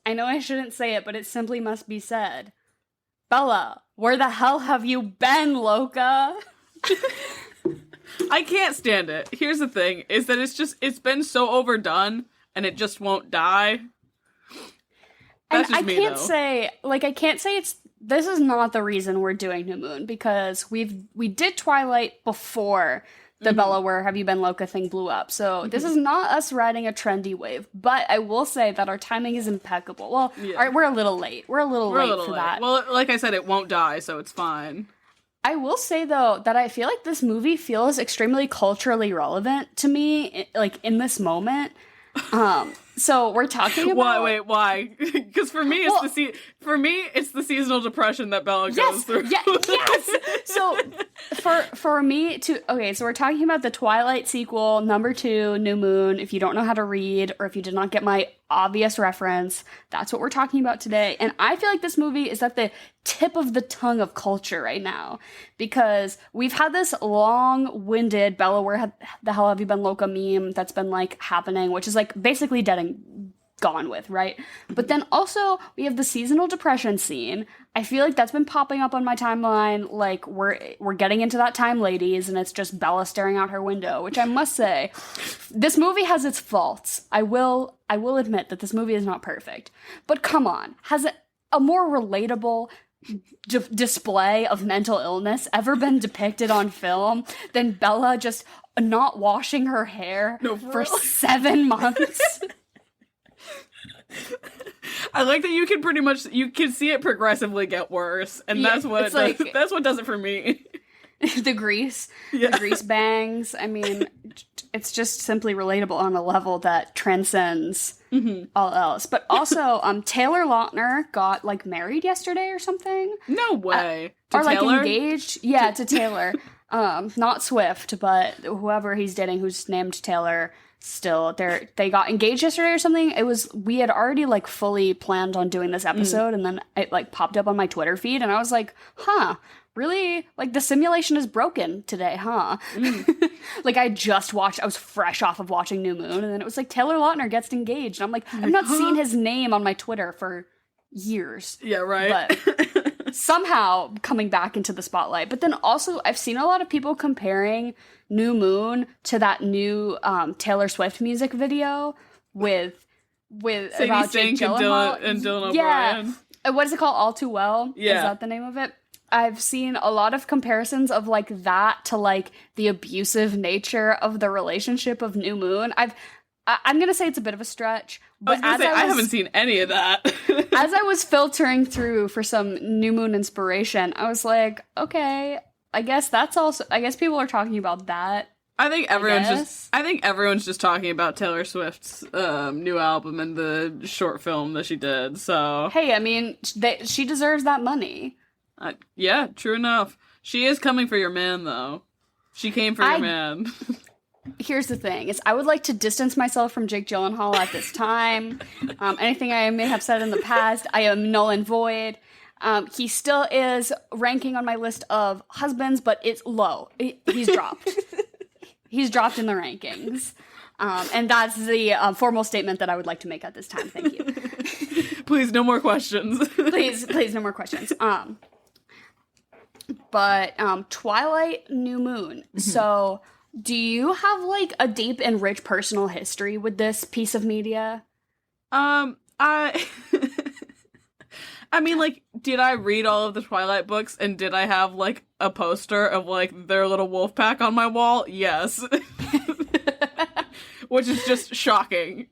I know I shouldn't say it, but it simply must be said. Bella, where the hell have you been, Loca? I can't stand it. Here's the thing, is that it's been so overdone, and it just won't die. That's just me, though. I can't say this is not the reason we're doing New Moon, because we did Twilight before the Bella Where Have You Been Loca thing blew up. So this is not us riding a trendy wave, but I will say that our timing is impeccable. Well, we're a little late. We're a little late for that. Well, like I said, it won't die, so it's fine. I will say, though, that I feel like this movie feels extremely culturally relevant to me, like, in this moment. So we're talking about... Why? Because for me, it's the seasonal depression that Bella goes through. Yes! So, for me to... Okay, so we're talking about the Twilight sequel, number 2, New Moon. If you don't know how to read, or if you did not get my obvious reference, that's what we're talking about today. And I feel like this movie is at the tip of the tongue of culture right now, because we've had this long-winded Bella, where the hell have you been, Loca meme that's been, like, happening, which is, like, basically dead and gone with, right? But then also we have the seasonal depression scene. I feel like that's been popping up on my timeline, like, we're getting into that time, ladies, and it's just Bella staring out her window, which I must say, this movie has its faults. I will admit that this movie is not perfect. But come on, has a more relatable display of mental illness ever been depicted on film than Bella just not washing her hair for 7 months? I like that you can see it progressively get worse, and that's what that's what does it for me. The grease bangs. I mean, it's just simply relatable on a level that transcends all else. But also, Taylor Lautner got, like, married yesterday or something. No way. Or Taylor? Like, engaged. Yeah, to Taylor. Not Swift, but whoever he's dating who's named Taylor. Still, they got engaged yesterday or something. We had already, like, fully planned on doing this episode, and then it, like, popped up on my Twitter feed, and I was like, really? Like, the simulation is broken today, huh? Like, I was fresh off of watching New Moon, and then it was like, Taylor Lautner gets engaged. And I'm like, I've not seen his name on my Twitter for years. Yeah, right. But somehow coming back into the spotlight. But then also, I've seen a lot of people comparing New Moon to that new Taylor Swift music video with about Jake Gyllenhaal and Dylan O'Brien. Yeah. What is it called? All Too Well? Yeah. Is that the name of it? I've seen a lot of comparisons of, like, that to, like, the abusive nature of the relationship of New Moon. I'm gonna say it's a bit of a stretch, but I haven't seen any of that. As I was filtering through for some New Moon inspiration, I was like, okay, I guess people are talking about that. I think everyone's just talking about Taylor Swift's new album and the short film that she did. So hey, I mean, she deserves that money. Yeah, true enough. She is coming for your man, though. She came for your man. Here's the thing, is I would like to distance myself from Jake Gyllenhaal at this time. Anything I may have said in the past, I am null and void. He still is ranking on my list of husbands, but it's low. He's dropped. He's dropped in the rankings. And that's the formal statement that I would like to make at this time. Thank you. Please, no more questions. Please, no more questions. But Twilight, New Moon. Mm-hmm. So, do you have, like, a deep and rich personal history with this piece of media? I mean, like, did I read all of the Twilight books, and did I have, like, a poster of, like, their little wolf pack on my wall? Yes. Which is just shocking.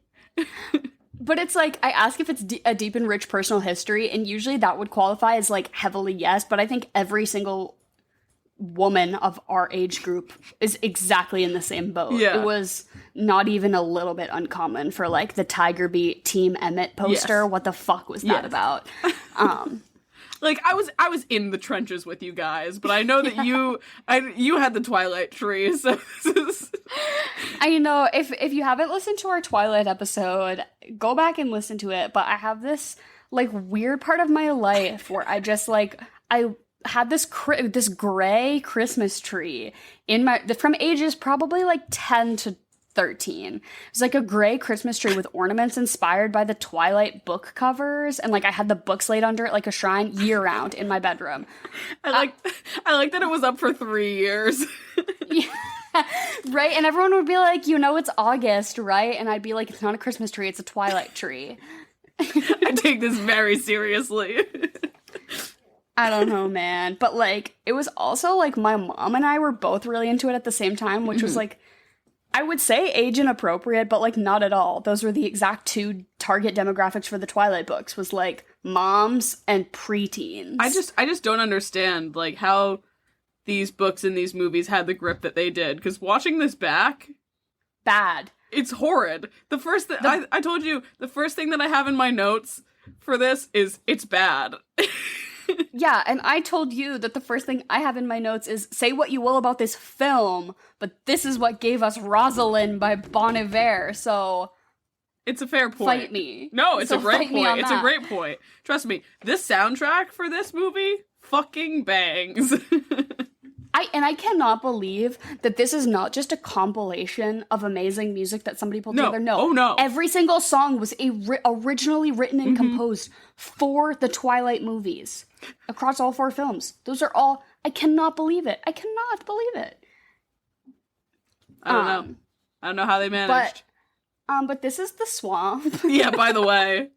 But it's like, I ask if it's a deep and rich personal history, and usually that would qualify as, like, heavily yes, but I think every single woman of our age group is exactly in the same boat. Yeah. It was not even a little bit uncommon for, like, the Tiger Beat Team Emmett poster. Yes. What the fuck was that about? Like, I was in the trenches with you guys, but I know that you had the Twilight tree, so this is... I know, if you haven't listened to our Twilight episode, go back and listen to it, but I have this, like, weird part of my life where I just, like, I had this gray Christmas tree from ages probably, like, 10 to 13. It was like a gray Christmas tree with ornaments inspired by the Twilight book covers, and like I had the books laid under it like a shrine year round in my bedroom. I like that it was up for 3 years. Yeah, right? And everyone would be like, you know, it's August, right? And I'd be like, it's not a Christmas tree, it's a Twilight tree. I take this very seriously. I don't know, man. But like, it was also like my mom and I were both really into it at the same time, which was like, I would say age inappropriate, but like not at all. Those were the exact two target demographics for the Twilight books, was like moms and preteens. I just don't understand like how these books and these movies had the grip that they did, because watching this back, bad. It's horrid. The first I told you, the first thing that I have in my notes for this is it's bad. Yeah, and I told you that the first thing I have in my notes is, say what you will about this film, but this is what gave us Rosalind by Bon Iver, so... It's a fair point. Fight me. No, it's So a great fight me point. on It's that. a great point. Trust me, this soundtrack for this movie fucking bangs. I cannot believe that this is not just a compilation of amazing music that somebody pulled together. No. Oh, no. Every single song was originally written and composed for the Twilight movies across all 4 films. Those are all... I cannot believe it. I cannot believe it. I don't know. I don't know how they managed. But this is the swamp. Yeah, by the way.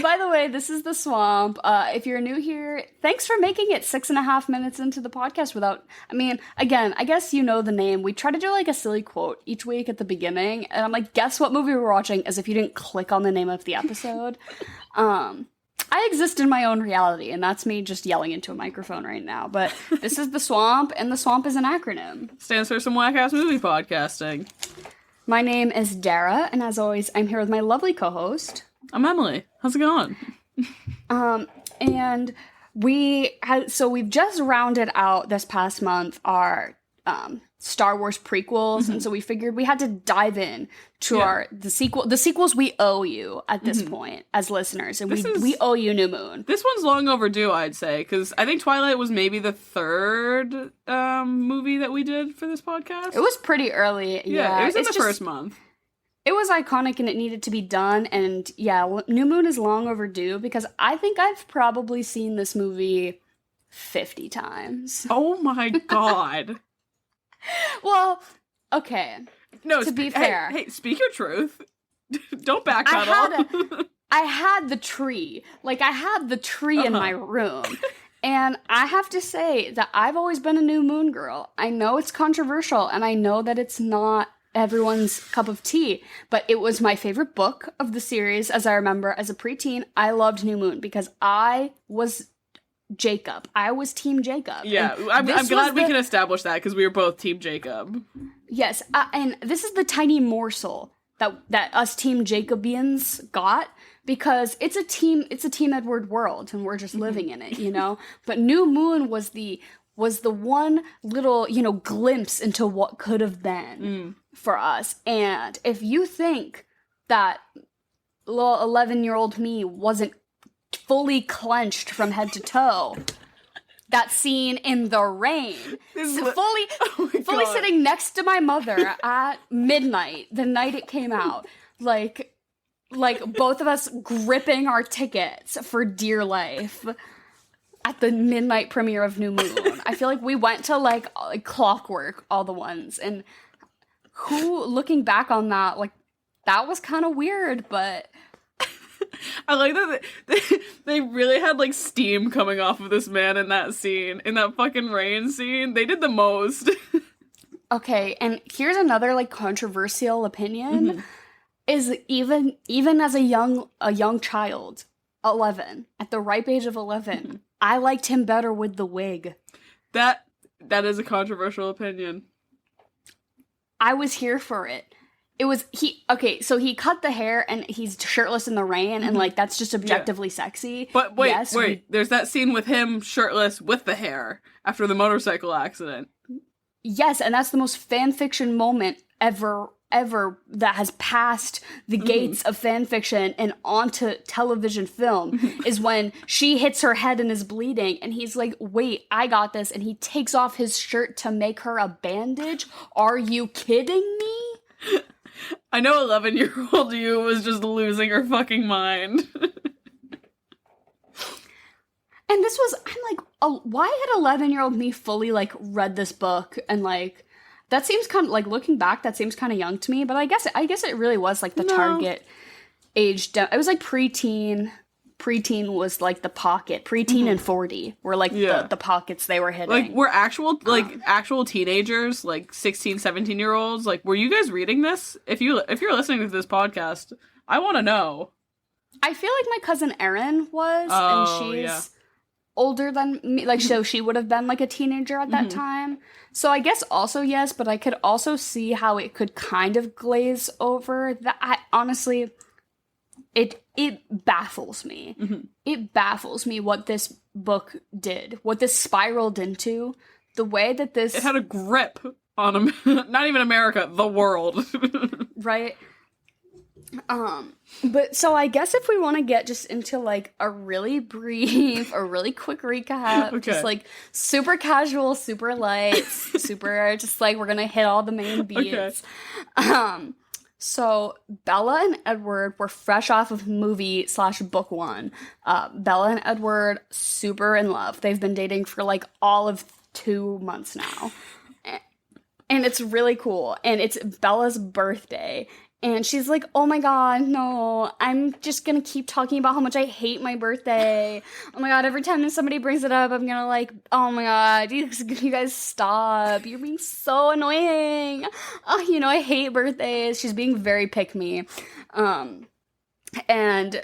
By the way, this is the swamp. If you're new here, thanks for making it 6.5 minutes into the podcast without... I mean, again, I guess you know the name. We try to do like a silly quote each week at the beginning, and I'm like, guess what movie we're watching, as if you didn't click on the name of the episode. I exist in my own reality, and that's me just yelling into a microphone right now. But this is the swamp, and the swamp is an acronym. Stands for some whack-ass movie podcasting. My name is Dara, and as always, I'm here with my lovely co-host... I'm Emily. How's it going? And we've just rounded out this past month our Star Wars prequels, and so we figured we had to dive in to the sequels we owe you at this point as listeners, and we owe you New Moon. This one's long overdue, I'd say, because I think Twilight was maybe the 3rd movie that we did for this podcast. It was pretty early. Yeah, it was in the first month. It was iconic and it needed to be done, and yeah, New Moon is long overdue because I think I've probably seen this movie 50 times. Oh my god. Well, okay. No, to be fair. Hey, speak your truth. Don't backpedal. I had the tree. Like, I had the tree in my room. And I have to say that I've always been a New Moon girl. I know it's controversial, and I know that it's not everyone's cup of tea, but it was my favorite book of the series. As I remember, as a preteen, I loved New Moon because I was Jacob. I was Team Jacob. Yeah, I'm glad we can establish that because we were both Team Jacob. Yes, and this is the tiny morsel that us Team Jacobians got, because it's a Team Edward world, and we're just living in it, you know. But New Moon was the one little, glimpse into what could have been for us. And if you think that little 11-year-old me wasn't fully clenched from head to toe, that scene in the rain, fully sitting next to my mother at midnight, the night it came out, like both of us gripping our tickets for dear life at the midnight premiere of New Moon. I feel like we went to like Clockwork, all the ones, and looking back on that, like, that was kind of weird, but I like that they really had like steam coming off of this man in that scene, in that fucking rain scene. They did the most. Okay, and here's another like controversial opinion: is even as a young child, 11, at the ripe age of 11, I liked him better with the wig. That is a controversial opinion. I was here for it. So he cut the hair and he's shirtless in the rain, and like that's just objectively sexy. But wait, there's that scene with him shirtless with the hair after the motorcycle accident. Yes, and that's the most fanfiction moment ever that has passed the gates of fanfiction and onto television film is when she hits her head and is bleeding, and he's like, wait, I got this, and he takes off his shirt to make her a bandage. Are you kidding me? I know 11-year-old you was just losing her fucking mind. And this was, I'm like, oh, why had 11-year-old me fully, like, read this book? And, like, that seems kind of, like, looking back, that seems kind of young to me. But I guess it really was, like, the target age. It was, like, preteen. Preteen was, like, the pocket. Preteen and 40 were, like, the pockets they were hitting. Like, were actual teenagers, like, 16, 17-year-olds, like, were you guys reading this? If you're listening to this podcast, I want to know. I feel like my cousin Erin was, and she's older than me, like, so she would have been, like, a teenager at that time. So I guess also yes, but I could also see how it could kind of glaze over. That I honestly, it baffles me. It baffles me what this book did, what this spiraled into, the way that this... It had a grip on, not even America, the world. Right? But so I guess if we want to get just into, like, a really brief, a really quick recap, just, like, super casual, super light, super, just, like, we're gonna hit all the main beats. So Bella and Edward were fresh off of movie/book one. Bella and Edward, super in love. They've been dating for, like, all of 2 months now. And it's really cool. And it's Bella's birthday. And she's like, oh my god, no, I'm just gonna keep talking about how much I hate my birthday. Oh my god, every time somebody brings it up, I'm gonna like, oh my god, you guys stop. You're being so annoying. Oh, I hate birthdays. She's being very pick-me. And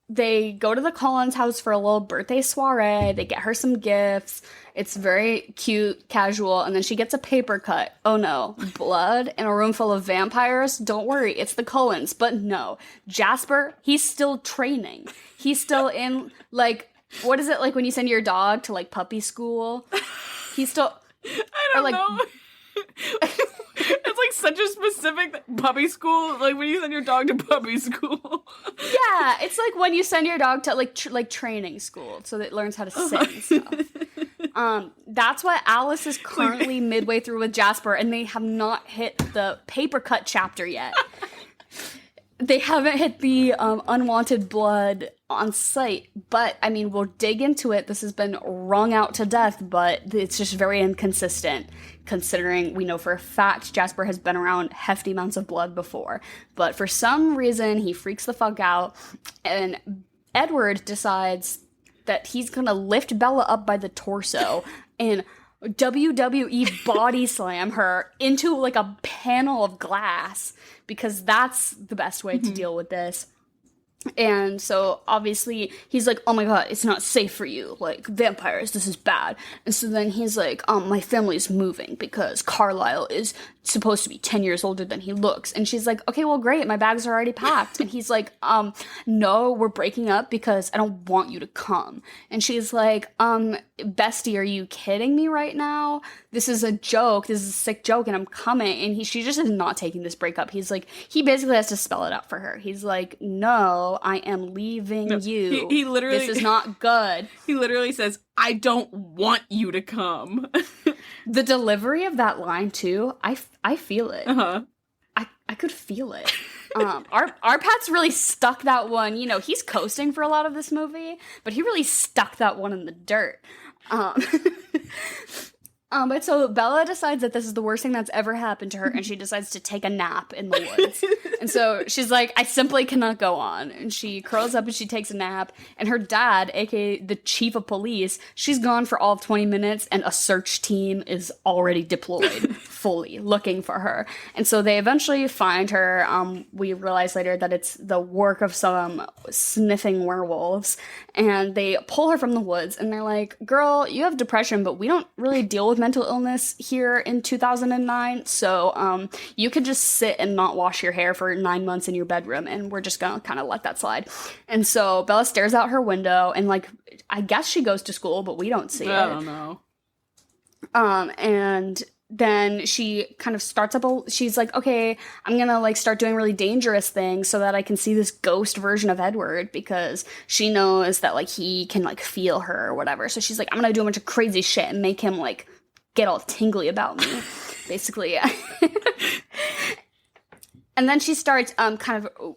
they go to the Collins house for a little birthday soiree. They get her some gifts. It's very cute, casual, and then she gets a paper cut. Oh no, blood in a room full of vampires? Don't worry, it's the Cullens. But no, Jasper, he's still training. He's still in, like, what is it, like, when you send your dog to, like, puppy school? He's still... I don't know. It's like such a specific puppy school, like when you send your dog to puppy school. Yeah, it's like when you send your dog to like training school so that it learns how to sit and stuff. That's why Alice is currently midway through with Jasper, and they have not hit the paper cut chapter yet. They haven't hit the unwanted blood on sight, but, I mean, we'll dig into it. This has been wrung out to death, but it's just very inconsistent, considering we know for a fact Jasper has been around hefty amounts of blood before. But for some reason, he freaks the fuck out, and Edward decides that he's gonna lift Bella up by the torso and WWE body slam her into, like, a panel of glass, because that's the best way to deal with this. And so, obviously, he's like, oh my god, it's not safe for you. Like, vampires, this is bad. And so then he's like, my family's moving because Carlisle is supposed to be 10 years older than he looks. And she's like, okay, well, great, my bags are already packed. And he's like, no, we're breaking up because I don't want you to come. And she's like, bestie, are you kidding me right now? This is a joke. This is a sick joke, and I'm coming. And she just is not taking this breakup. He's like, he basically has to spell it out for her. He's like, no, I am leaving you. He literally... This is not good. He literally says, I don't want you to come. The delivery of that line, too, I feel it. Uh-huh. I could feel it. Our Pat's really stuck that one. He's coasting for a lot of this movie, but he really stuck that one in the dirt. But so Bella decides that this is the worst thing that's ever happened to her, and she decides to take a nap in the woods. And so she's like, I simply cannot go on. And she curls up and she takes a nap, and her dad, aka the chief of police, she's gone for all of 20 minutes, and a search team is already deployed, fully, looking for her. And so they eventually find her. We realize later that it's the work of some sniffing werewolves, and they pull her from the woods, and they're like, girl, you have depression, but we don't really deal with mental illness here in 2009, so you could just sit and not wash your hair for 9 months in your bedroom, and we're just gonna kind of let that slide. And so Bella stares out her window, and, like, I guess she goes to school, but we don't see it. I don't know. And then she kind of starts up she's like, okay, I'm gonna, like, start doing really dangerous things so that I can see this ghost version of Edward, because she knows that, like, he can, like, feel her or whatever. So she's like, I'm gonna do a bunch of crazy shit and make him, like, get all tingly about me, basically. And then she starts kind of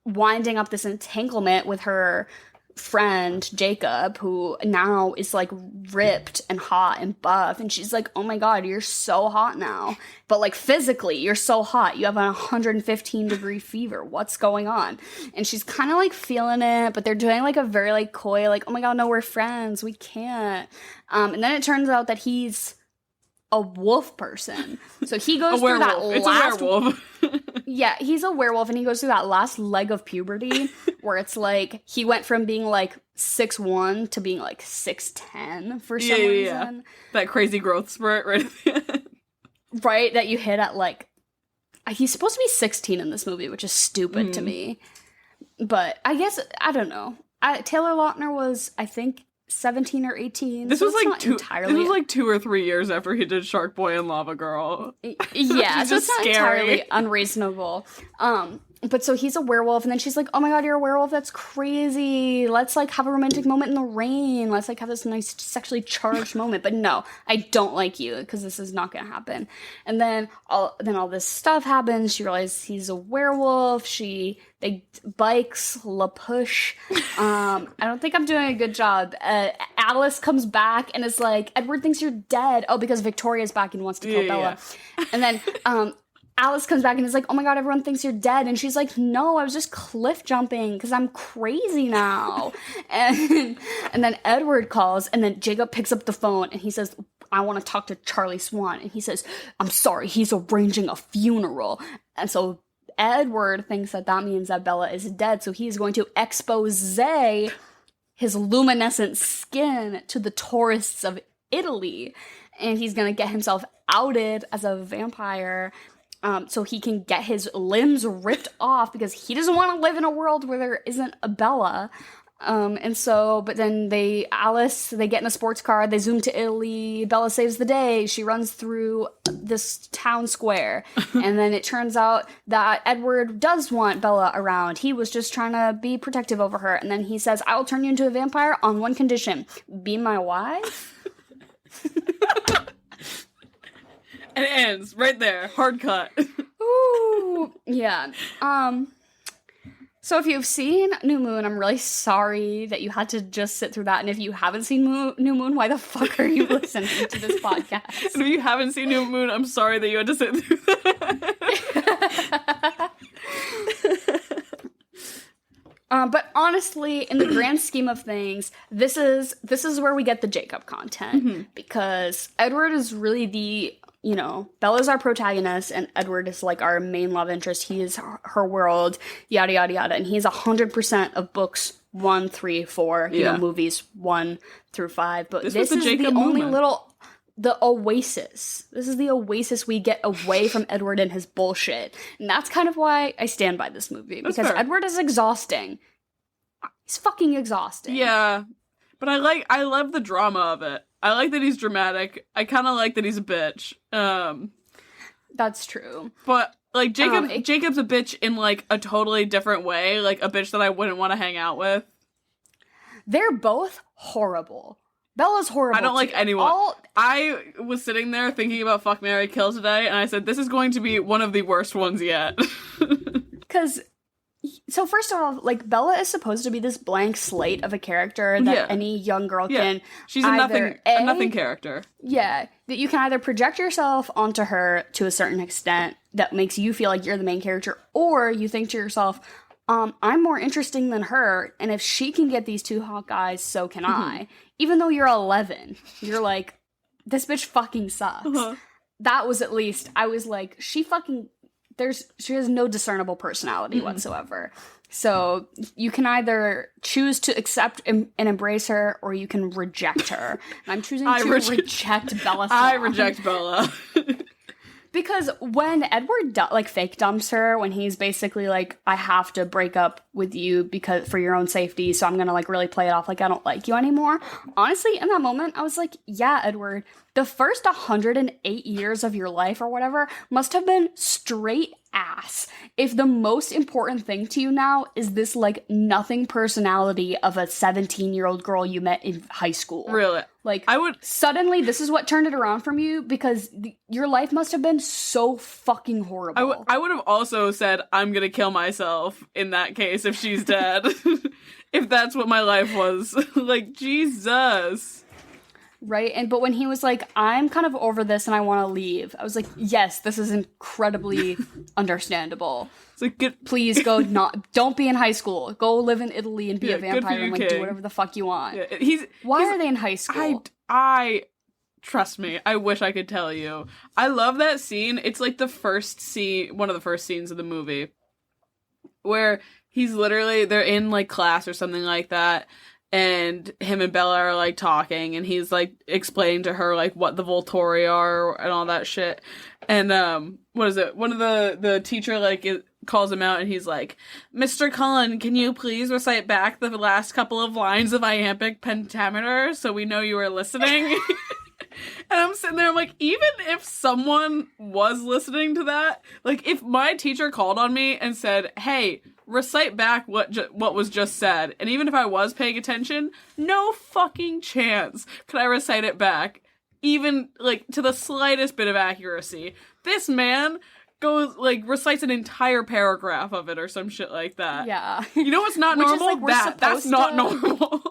winding up this entanglement with her friend Jacob, who now is like ripped and hot and buff, and she's like, oh my god, you're so hot now, but like physically you're so hot, you have a 115-degree fever, what's going on? And she's kind of like feeling it, but they're doing like a very like coy, like, oh my god, no, we're friends, we can't. And then it turns out that he's a wolf person, so he goes through that last werewolf. Yeah, he's a werewolf, and he goes through that last leg of puberty where it's like he went from being like 6'1" to being like 6'10" for some reason. Yeah. That crazy growth spurt right at the end. Right, that you hit at like... He's supposed to be 16 in this movie, which is stupid to me. But I guess, I don't know. Taylor Lautner was, I think, 17 or 18. This was like This was like 2 or 3 years after he did Shark Boy and Lava Girl. Yeah, so it's not entirely unreasonable. But so he's a werewolf, and then she's like, oh my god, you're a werewolf, that's crazy. Let's like have a romantic moment in the rain. Let's like have this nice sexually charged moment. But no, I don't like you, because this is not gonna happen. And then all this stuff happens. She realizes he's a werewolf. They bikes, la push. I don't think I'm doing a good job. Alice comes back and is like, Edward thinks you're dead. Oh, because Victoria's back and wants to kill Bella. Yeah. And then Alice comes back and is like, oh my god, everyone thinks you're dead. And she's like, no, I was just cliff jumping because I'm crazy now. and then Edward calls, and then Jacob picks up the phone and he says, I want to talk to Charlie Swan. And he says, I'm sorry, he's arranging a funeral. And so Edward thinks that means that Bella is dead, so he's going to expose his luminescent skin to the tourists of Italy. And he's going to get himself outed as a vampire, so he can get his limbs ripped off, because he doesn't want to live in a world where there isn't a Bella. But then they get in a sports car, they zoom to Italy, Bella saves the day, she runs through this town square, and then it turns out that Edward does want Bella around. He was just trying to be protective over her, and then he says, I will turn you into a vampire on one condition: be my wife. And it ends right there. Hard cut. Ooh. Yeah. So if you've seen New Moon, I'm really sorry that you had to just sit through that. And if you haven't seen New Moon, why the fuck are you listening to this podcast? And if you haven't seen New Moon, I'm sorry that you had to sit through that. But honestly, in the grand scheme of things, this is where we get the Jacob content, because Edward is really Bella's our protagonist, and Edward is like our main love interest. He is her world, yada yada yada, and he's 100% of books 1, 3, 4, movies 1 through 5. But this is the only the oasis. This is the oasis we get away from Edward and his bullshit. And that's kind of why I stand by this movie. Because Edward is exhausting. He's fucking exhausting. Yeah. But I love the drama of it. I like that he's dramatic. I kind of like that he's a bitch. That's true. But, like, Jacob's a bitch in, like, a totally different way. Like, a bitch that I wouldn't want to hang out with. They're both horrible. Bella's horrible. I don't like anyone. I was sitting there thinking about Fuck, Marry, Kill today, and I said, this is going to be one of the worst ones yet. Because... So first of all, like, Bella is supposed to be this blank slate of a character that any young girl can... She's a nothing character. Yeah. That you can either project yourself onto her to a certain extent that makes you feel like you're the main character, or you think to yourself, I'm more interesting than her, and if she can get these two hot guys, so can I. Even though you're 11, you're like, this bitch fucking sucks. That was at least... I was like, she has no discernible personality whatsoever. So you can either choose to accept and embrace her, or you can reject her. And I'm choosing to reject Bella Swan. I reject Bella. Because when Edward fake dumps her, when he's basically like, I have to break up with you for your own safety, so I'm gonna like really play it off like I don't like you anymore. Honestly, in that moment, I was like, yeah, Edward, the first 108 years of your life or whatever must have been straight ass if the most important thing to you now is this, like, nothing personality of a 17-year-old girl you met in high school. Really? Like, I would... Suddenly, this is what turned it around from you, because your life must have been so fucking horrible. I would have also said, I'm gonna kill myself in that case if she's dead. If that's what my life was. Like, Jesus. Right? But when he was like, I'm kind of over this and I want to leave, I was like, yes, this is incredibly understandable. It's like, please go, don't be in high school. Go live in Italy and be a vampire and, like, do whatever the fuck you want. Yeah, Why are they in high school? I trust me, I wish I could tell you. I love that scene. It's like the first scene, one of the first scenes of the movie, where he's literally, they're in, like, class or something like that, and him and Bella are, like, talking, and he's, like, explaining to her, like, what the Volturi are and all that shit. And, what is it? One of the teacher, like, calls him out, and he's like, Mr. Cullen, can you please recite back the last couple of lines of iambic pentameter so we know you were listening? And I'm sitting there, I'm like, even if someone was listening to that, like, if my teacher called on me and said, hey, recite back what was just said, and even if I was paying attention, no fucking chance could I recite it back, even, like, to the slightest bit of accuracy. This man goes, like, recites an entire paragraph of it or some shit like that. Yeah. You know what's not normal? Like, that's not normal.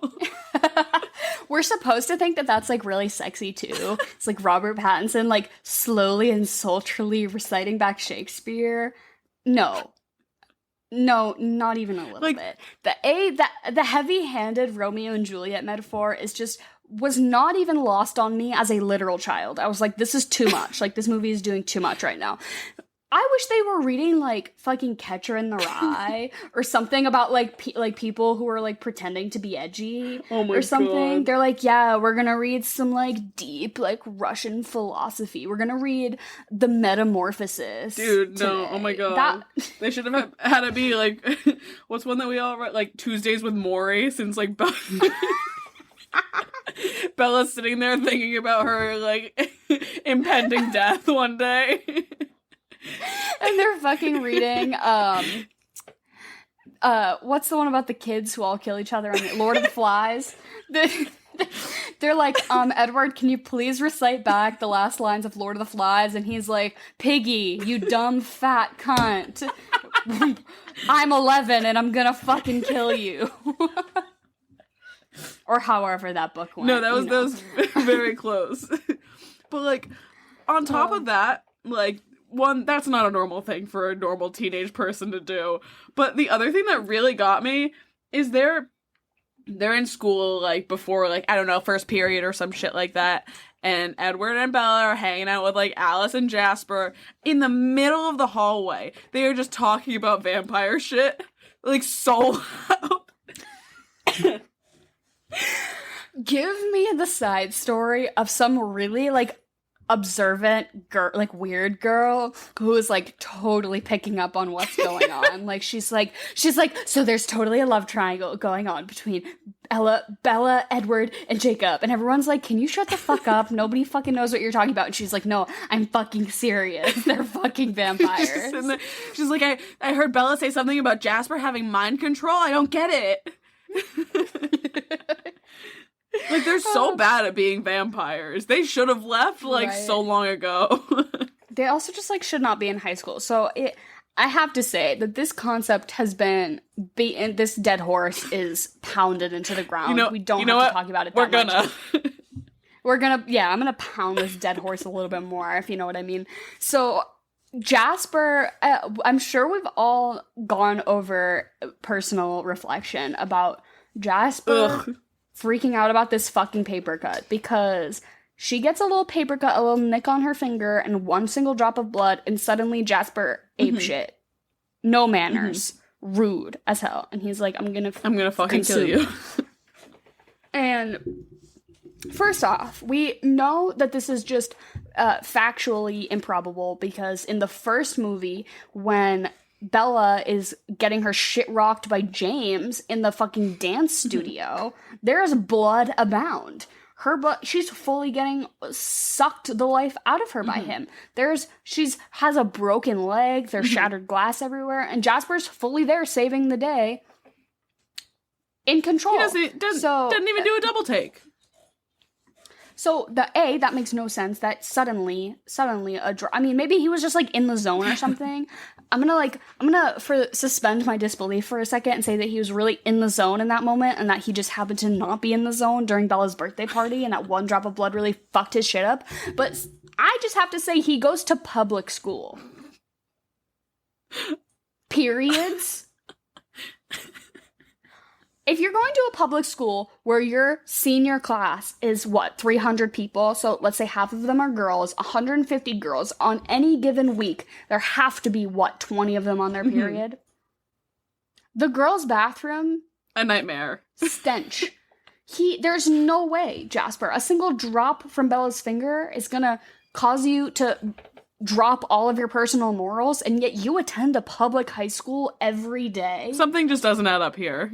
We're supposed to think that that's, like, really sexy, too. It's, like, Robert Pattinson, like, slowly and sultrily reciting back Shakespeare. No, not even a little bit. The heavy-handed Romeo and Juliet metaphor was not even lost on me as a literal child. I was like, this is too much. Like, this movie is doing too much right now. I wish they were reading, like, fucking Catcher in the Rye or something about, like, people who are, like, pretending to be edgy or something. God. They're like, yeah, we're gonna read some, like, deep, like, Russian philosophy. We're gonna read The Metamorphosis. Dude, no, today. Oh my god. They should have had it be, like, what's one that we all read? Like, Tuesdays with Maury, since, like, Bella's sitting there thinking about her, like, impending death one day. And they're fucking reading, what's the one about the kids who all kill each other on Lord of the Flies? They're like, Edward, can you please recite back the last lines of Lord of the Flies? And he's like, Piggy, you dumb fat cunt. I'm 11 and I'm gonna fucking kill you. Or however that book went. No, that was very close. But, like, on top of that, like, one, that's not a normal thing for a normal teenage person to do. But the other thing that really got me is they're in school, like, before, like, I don't know, first period or some shit like that. And Edward and Bella are hanging out with, like, Alice and Jasper in the middle of the hallway. They are just talking about vampire shit. Like, so loud. Give me the side story of some really, like, observant girl, like, weird girl who is, like, totally picking up on what's going on. Like, she's like, so there's totally a love triangle going on between Bella, Edward, and Jacob. And everyone's like, can you shut the fuck up? Nobody fucking knows what you're talking about. And she's like, no, I'm fucking serious. They're fucking vampires. She's like, I heard Bella say something about Jasper having mind control. I don't get it. Like, they're so bad at being vampires. They should have left, like, so long ago. They also just, like, should not be in high school. So I have to say that this concept has been beaten. This dead horse is pounded into the ground. We don't have to talk about it that much. I'm gonna pound this dead horse a little bit more, if you know what I mean. So Jasper, I'm sure we've all gone over personal reflection about Jasper freaking out about this fucking paper cut, because she gets a little paper cut, a little nick on her finger, and one single drop of blood, and suddenly Jasper apeshit. No manners. Rude as hell. And he's like, I'm gonna fucking kill you. And first off, we know that this is just factually improbable, because in the first movie, when Bella is getting her shit rocked by James in the fucking dance studio, there is blood abound. She's fully getting sucked the life out of her by him. She's has a broken leg, there's shattered glass everywhere, and Jasper's fully there saving the day in control. He doesn't even do a double take. So that makes no sense. That suddenly I mean, maybe he was just like in the zone or something. I'm gonna suspend my disbelief for a second and say that he was really in the zone in that moment, and that he just happened to not be in the zone during Bella's birthday party, and that one drop of blood really fucked his shit up. But I just have to say he goes to public school. Periods. If you're going to a public school where your senior class is, 300 people, so let's say half of them are girls, 150 girls, on any given week, there have to be, 20 of them on their period? The girls' bathroom... A nightmare. Stench. There's no way, Jasper, a single drop from Bella's finger is gonna cause you to drop all of your personal morals, and yet you attend a public high school every day? Something just doesn't add up here.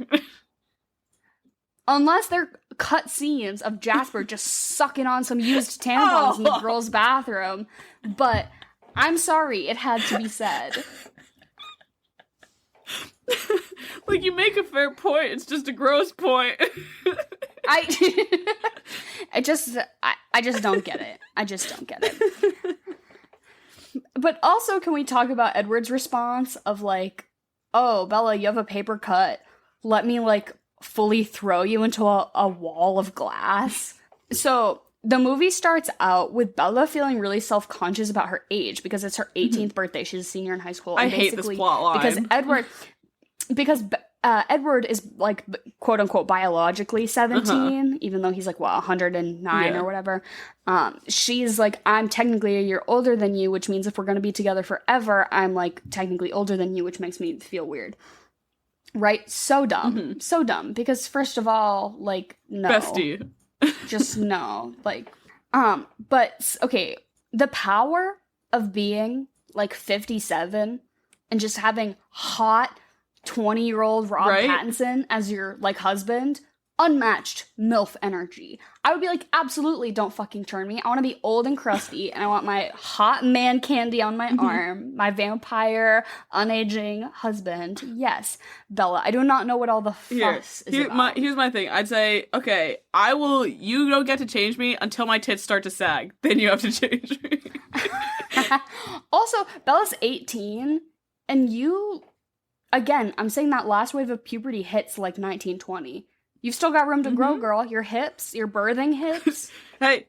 Unless they're cut scenes of Jasper just sucking on some used tampons in the girls' bathroom. But I'm sorry, it had to be said. Like, you make a fair point, it's just a gross point. I just don't get it. I just don't get it. But also, can we talk about Edward's response of like, oh, Bella, you have a paper cut. Let me, like, fully throw you into a wall of glass. So the movie starts out with Bella feeling really self-conscious about her age because it's her 18th birthday. She's a senior in high school. I hate this plot line. Because Edward is, like, quote unquote biologically 17, even though he's like 109 or whatever. She's like, I'm technically a year older than you, which means if we're going to be together forever, I'm like technically older than you, which makes me feel weird. Right? So dumb. So dumb. Because first of all, like, no. Bestie. Just no. Like, but, okay, the power of being, like, 57 and just having hot 20-year-old Rob Pattinson as your, like, husband, unmatched MILF energy. I would be like, absolutely, don't fucking turn me. I want to be old and crusty, and I want my hot man candy on my arm, my vampire, unaging husband. Yes, Bella, I do not know what all the fuss is about. Here's my thing. I'd say, okay, you don't get to change me until my tits start to sag. Then you have to change me. Also, Bella's 18, and you, again, I'm saying that last wave of puberty hits like 1920. You've still got room to grow, girl. Your hips, your birthing hips. Hey,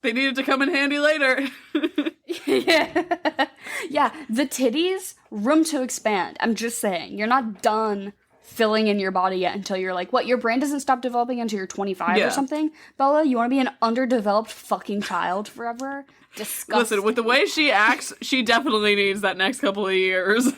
they needed to come in handy later. Yeah, the titties, room to expand. I'm just saying, you're not done filling in your body yet until you're like, what, your brain doesn't stop developing until you're 25 or something? Bella, you want to be an underdeveloped fucking child forever? Disgusting. Listen, with the way she acts, she definitely needs that next couple of years.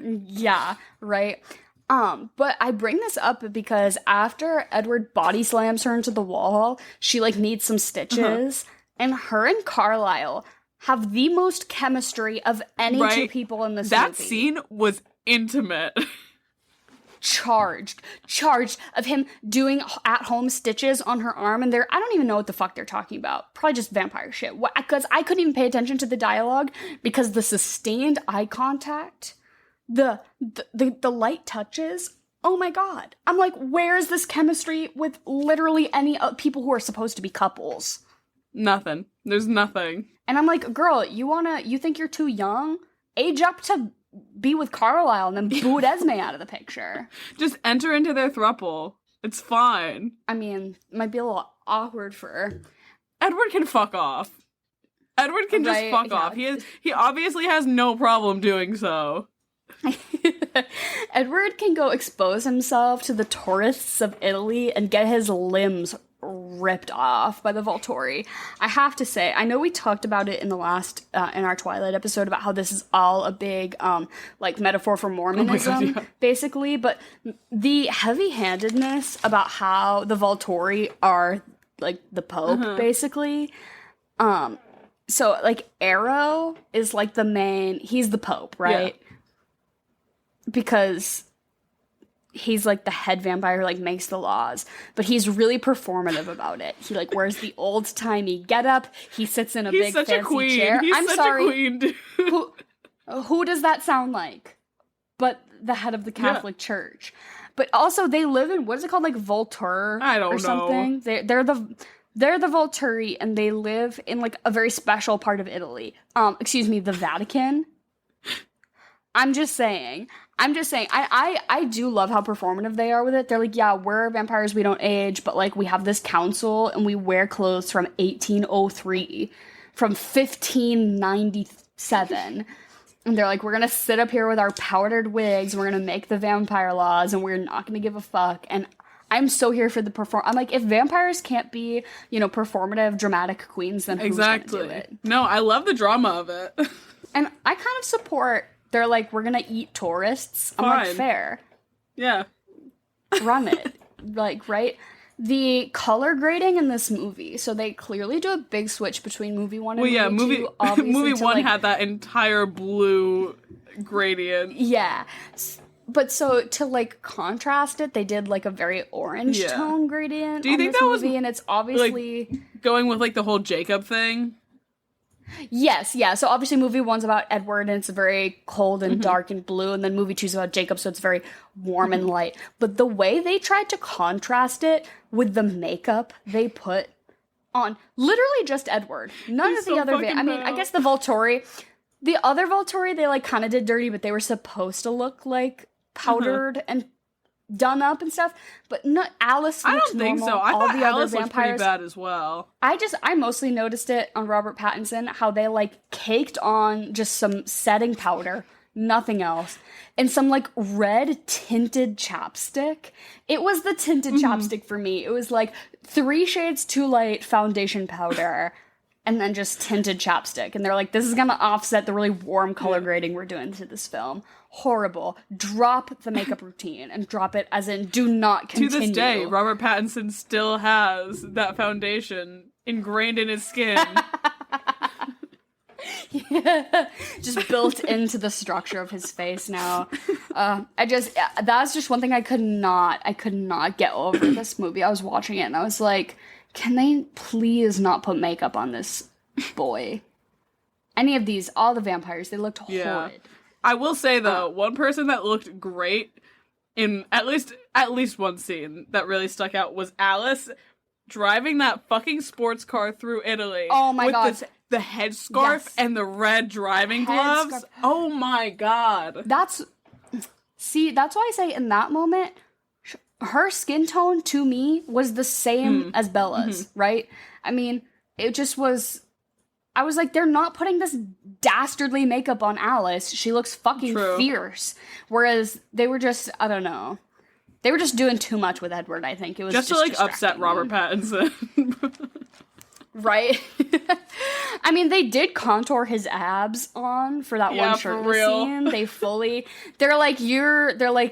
Yeah, right? But I bring this up because after Edward body slams her into the wall, she, like, needs some stitches, and her and Carlisle have the most chemistry of any two people in this movie. That scene was intimate. Charged of him doing at-home stitches on her arm, and I don't even know what the fuck they're talking about. Probably just vampire shit. Because I couldn't even pay attention to the dialogue because the sustained eye contact... The light touches, oh my god. I'm like, where is this chemistry with literally any people who are supposed to be couples? Nothing. There's nothing. And I'm like, girl, you think you're too young? Age up to be with Carlisle and then boot Esme out of the picture. Just enter into their throuple. It's fine. I mean, it might be a little awkward for... Edward can fuck off. Edward can just fuck off. He obviously has no problem doing so. Edward can go expose himself to the tourists of Italy and get his limbs ripped off by the Volturi. I have to say, I know we talked about it in the last, in our Twilight episode about how this is all a big, like, metaphor for Mormonism, basically, but the heavy-handedness about how the Volturi are, like, the Pope, basically, so, like, Arrow is, like, he's the Pope, right? Yeah. Because he's like the head vampire who like makes the laws, but he's really performative about it. He like wears the old-timey getup. He sits in a big such fancy a queen. chair. He's I'm such sorry. a queen, dude. Who does that sound like? But the head of the Catholic Church. But also they live in, what is it called, like Volturre I don't or something? They're the Volturi, and they live in like a very special part of Italy. The Vatican. I'm just saying. I do love how performative they are with it. They're like, yeah, we're vampires, we don't age, but like we have this council and we wear clothes from 1803, from 1597. And they're like, we're gonna sit up here with our powdered wigs, we're gonna make the vampire laws, and we're not gonna give a fuck. And I'm so here for the I'm like, if vampires can't be, performative, dramatic queens, then who's gonna do it? No, I love the drama of it. And I kind of support, they're like, we're gonna eat tourists. I'm like, fair. Yeah. Run it. Like, right? The color grading in this movie, so they clearly do a big switch between movie 1 and movie 2. Movie 1 had that entire blue gradient. Yeah. But so to like contrast it, they did like a very orange tone gradient. Do you think that was, and it's obviously like, going with like the whole Jacob thing? Yes, yeah. So obviously movie 1's about Edward, and it's very cold and dark and blue, and then movie 2's about Jacob, so it's very warm and light. But the way they tried to contrast it with the makeup they put on literally just Edward. None of the other I guess the Volturi. The other Volturi, they like kind of did dirty, but they were supposed to look like powdered and done up and stuff, but not Alice. I don't think normal. so. I All thought the Alice other looked pretty vampires, bad as well. I mostly noticed it on Robert Pattinson, how they like caked on just some setting powder, nothing else, and some like red tinted chapstick. It was the tinted chapstick for me. It was like 3 shades too light foundation powder, and then just tinted chapstick. And they're like, this is gonna offset the really warm color grading we're doing to this film. Horrible. Drop the makeup routine, and drop it as in do not continue. To this day, Robert Pattinson still has that foundation ingrained in his skin. Yeah. Just built into the structure of his face now. That's just one thing I could not get over this movie. I was watching it and I was like, can they please not put makeup on this boy? Any of these, all the vampires, they looked horrid. I will say though, one person that looked great in at least one scene that really stuck out was Alice driving that fucking sports car through Italy. Oh my god. The headscarf and the red driving gloves. Oh my god. That's why I say in that moment, her skin tone to me was the same as Bella's, right? I mean, it just was, I was like, they're not putting this dastardly makeup on Alice. She looks fucking fierce. Whereas they were just, I don't know. They were just doing too much with Edward, I think. It was just to like upset Robert Pattinson. Right? I mean, they did contour his abs on for that one shirtless scene. They're like,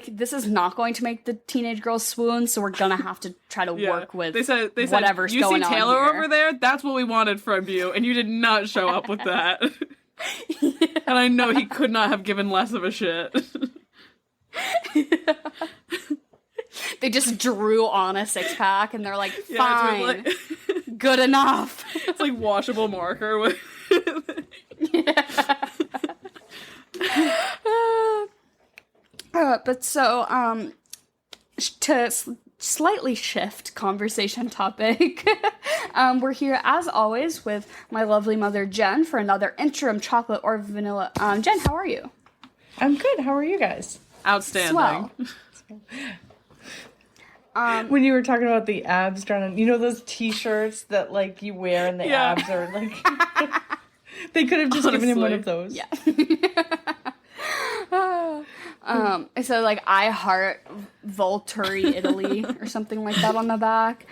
this is not going to make the teenage girl swoon, so we're gonna have to try to work with whatever's going on. You see Taylor here. over there? That's what we wanted from you, and you did not show up with that. And I know he could not have given less of a shit. They just drew on a 6-pack, and they're like, fine. Good enough. It's like washable marker with but so to slightly shift conversation topic, we're here as always with my lovely mother Jen for another interim chocolate or vanilla. Jen, how are you? I'm good. How are you guys? Outstanding. Swell. When you were talking about the abs drawn on, those t-shirts that like you wear and the abs are like, they could have just given him one of those. Yeah. So like I heart Volturi Italy or something like that on the back.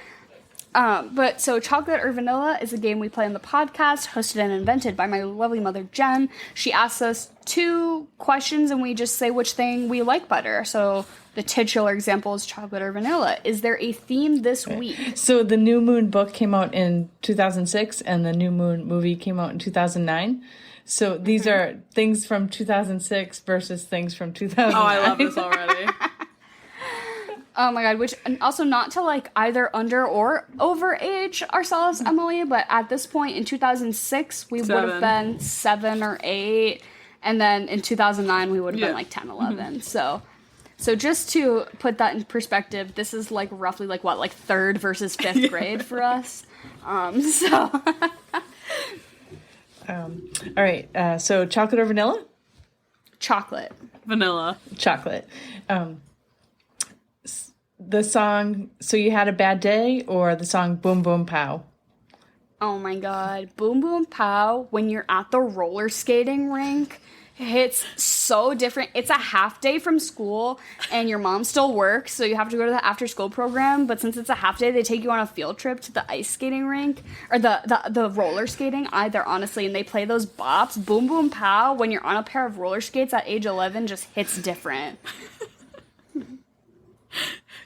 But so chocolate or vanilla is a game we play on the podcast, hosted and invented by my lovely mother Jen. She asks us 2 questions and we just say which thing we like better. So the titular example is chocolate or vanilla. Is there a theme this week? So the New Moon book came out in 2006 and the New Moon movie came out in 2009. So these are things from 2006 versus things from 2009. Oh, I love this already. Oh my god, which, and also not to like either under or overage ourselves, Emily, but at this point in 2006, we would have been 7 or 8, and then in 2009, we would have been like 10, 11. So just to put that in perspective, this is like roughly like what, like 3rd versus 5th grade for us. All right, so chocolate or vanilla? Chocolate. Vanilla. Chocolate. The song So You Had a Bad Day or the song Boom Boom Pow? Oh my god. Boom Boom Pow, when you're at the roller skating rink, it's so different. It's a half day from school and your mom still works, so you have to go to the after school program, but since it's a half day, they take you on a field trip to the ice skating rink, or the roller skating, either, honestly, and they play those bops. Boom Boom Pow, when you're on a pair of roller skates at age 11, just hits different.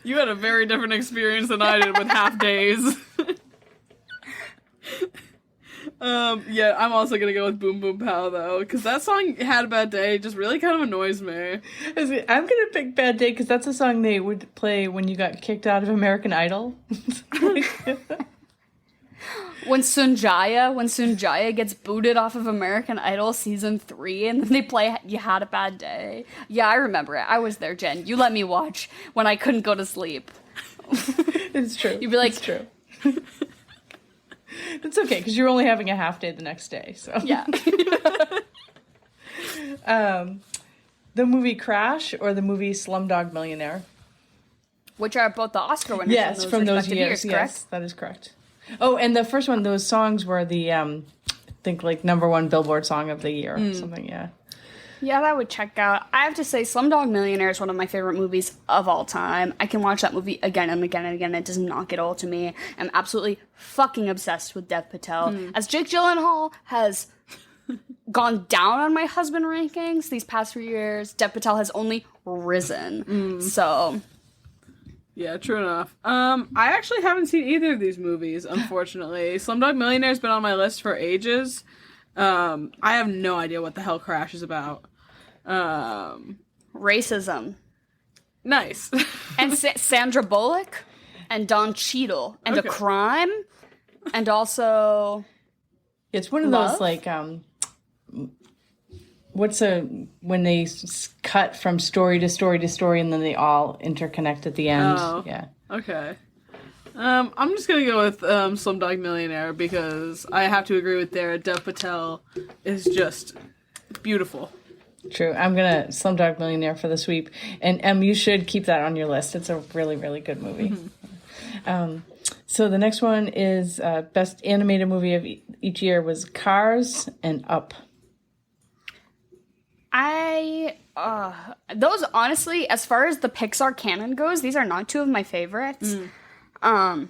You had a very different experience than I did with half days. Yeah, I'm also gonna go with Boom Boom Pow, though, because that song Had a Bad Day just really kind of annoys me. I'm gonna pick Bad Day because that's a song they would play when you got kicked out of American Idol. When Sunjaya gets booted off of American Idol season 3, and then they play You Had a Bad Day. Yeah, I remember it. I was there, Jen. You let me watch when I couldn't go to sleep. It's true. You'd be like, it's true. It's okay, because you're only having a half day the next day, so. Yeah. The movie Crash or the movie Slumdog Millionaire? Which are both the Oscar winners. Yes, from those years, years. correct? Yes, that is correct. Oh, and the first one, those songs were the, I think, like, #1 Billboard song of the year or something, yeah. Yeah, that would check out. I have to say, Slumdog Millionaire is one of my favorite movies of all time. I can watch that movie again and again and again. It does not get old to me. I'm absolutely fucking obsessed with Dev Patel. As Jake Gyllenhaal has gone down on my husband rankings these past 3 years, Dev Patel has only risen. So... Yeah, true enough. I actually haven't seen either of these movies, unfortunately. Slumdog Millionaire's been on my list for ages. I have no idea what the hell Crash is about. Racism. Nice. And Sandra Bullock and Don Cheadle and a crime and also It's one of love? those, like, when they cut from story to story to story and then they all interconnect at the end. Oh, yeah. Okay. I'm just gonna go with Slumdog Millionaire because I have to agree with Dara. Dev Patel is just beautiful. True. I'm gonna Slumdog Millionaire for the sweep, and you should keep that on your list. It's a really, really good movie. So the next one is best animated movie of each year was Cars and Up. Those, honestly, as far as the Pixar canon goes, these are not two of my favorites. A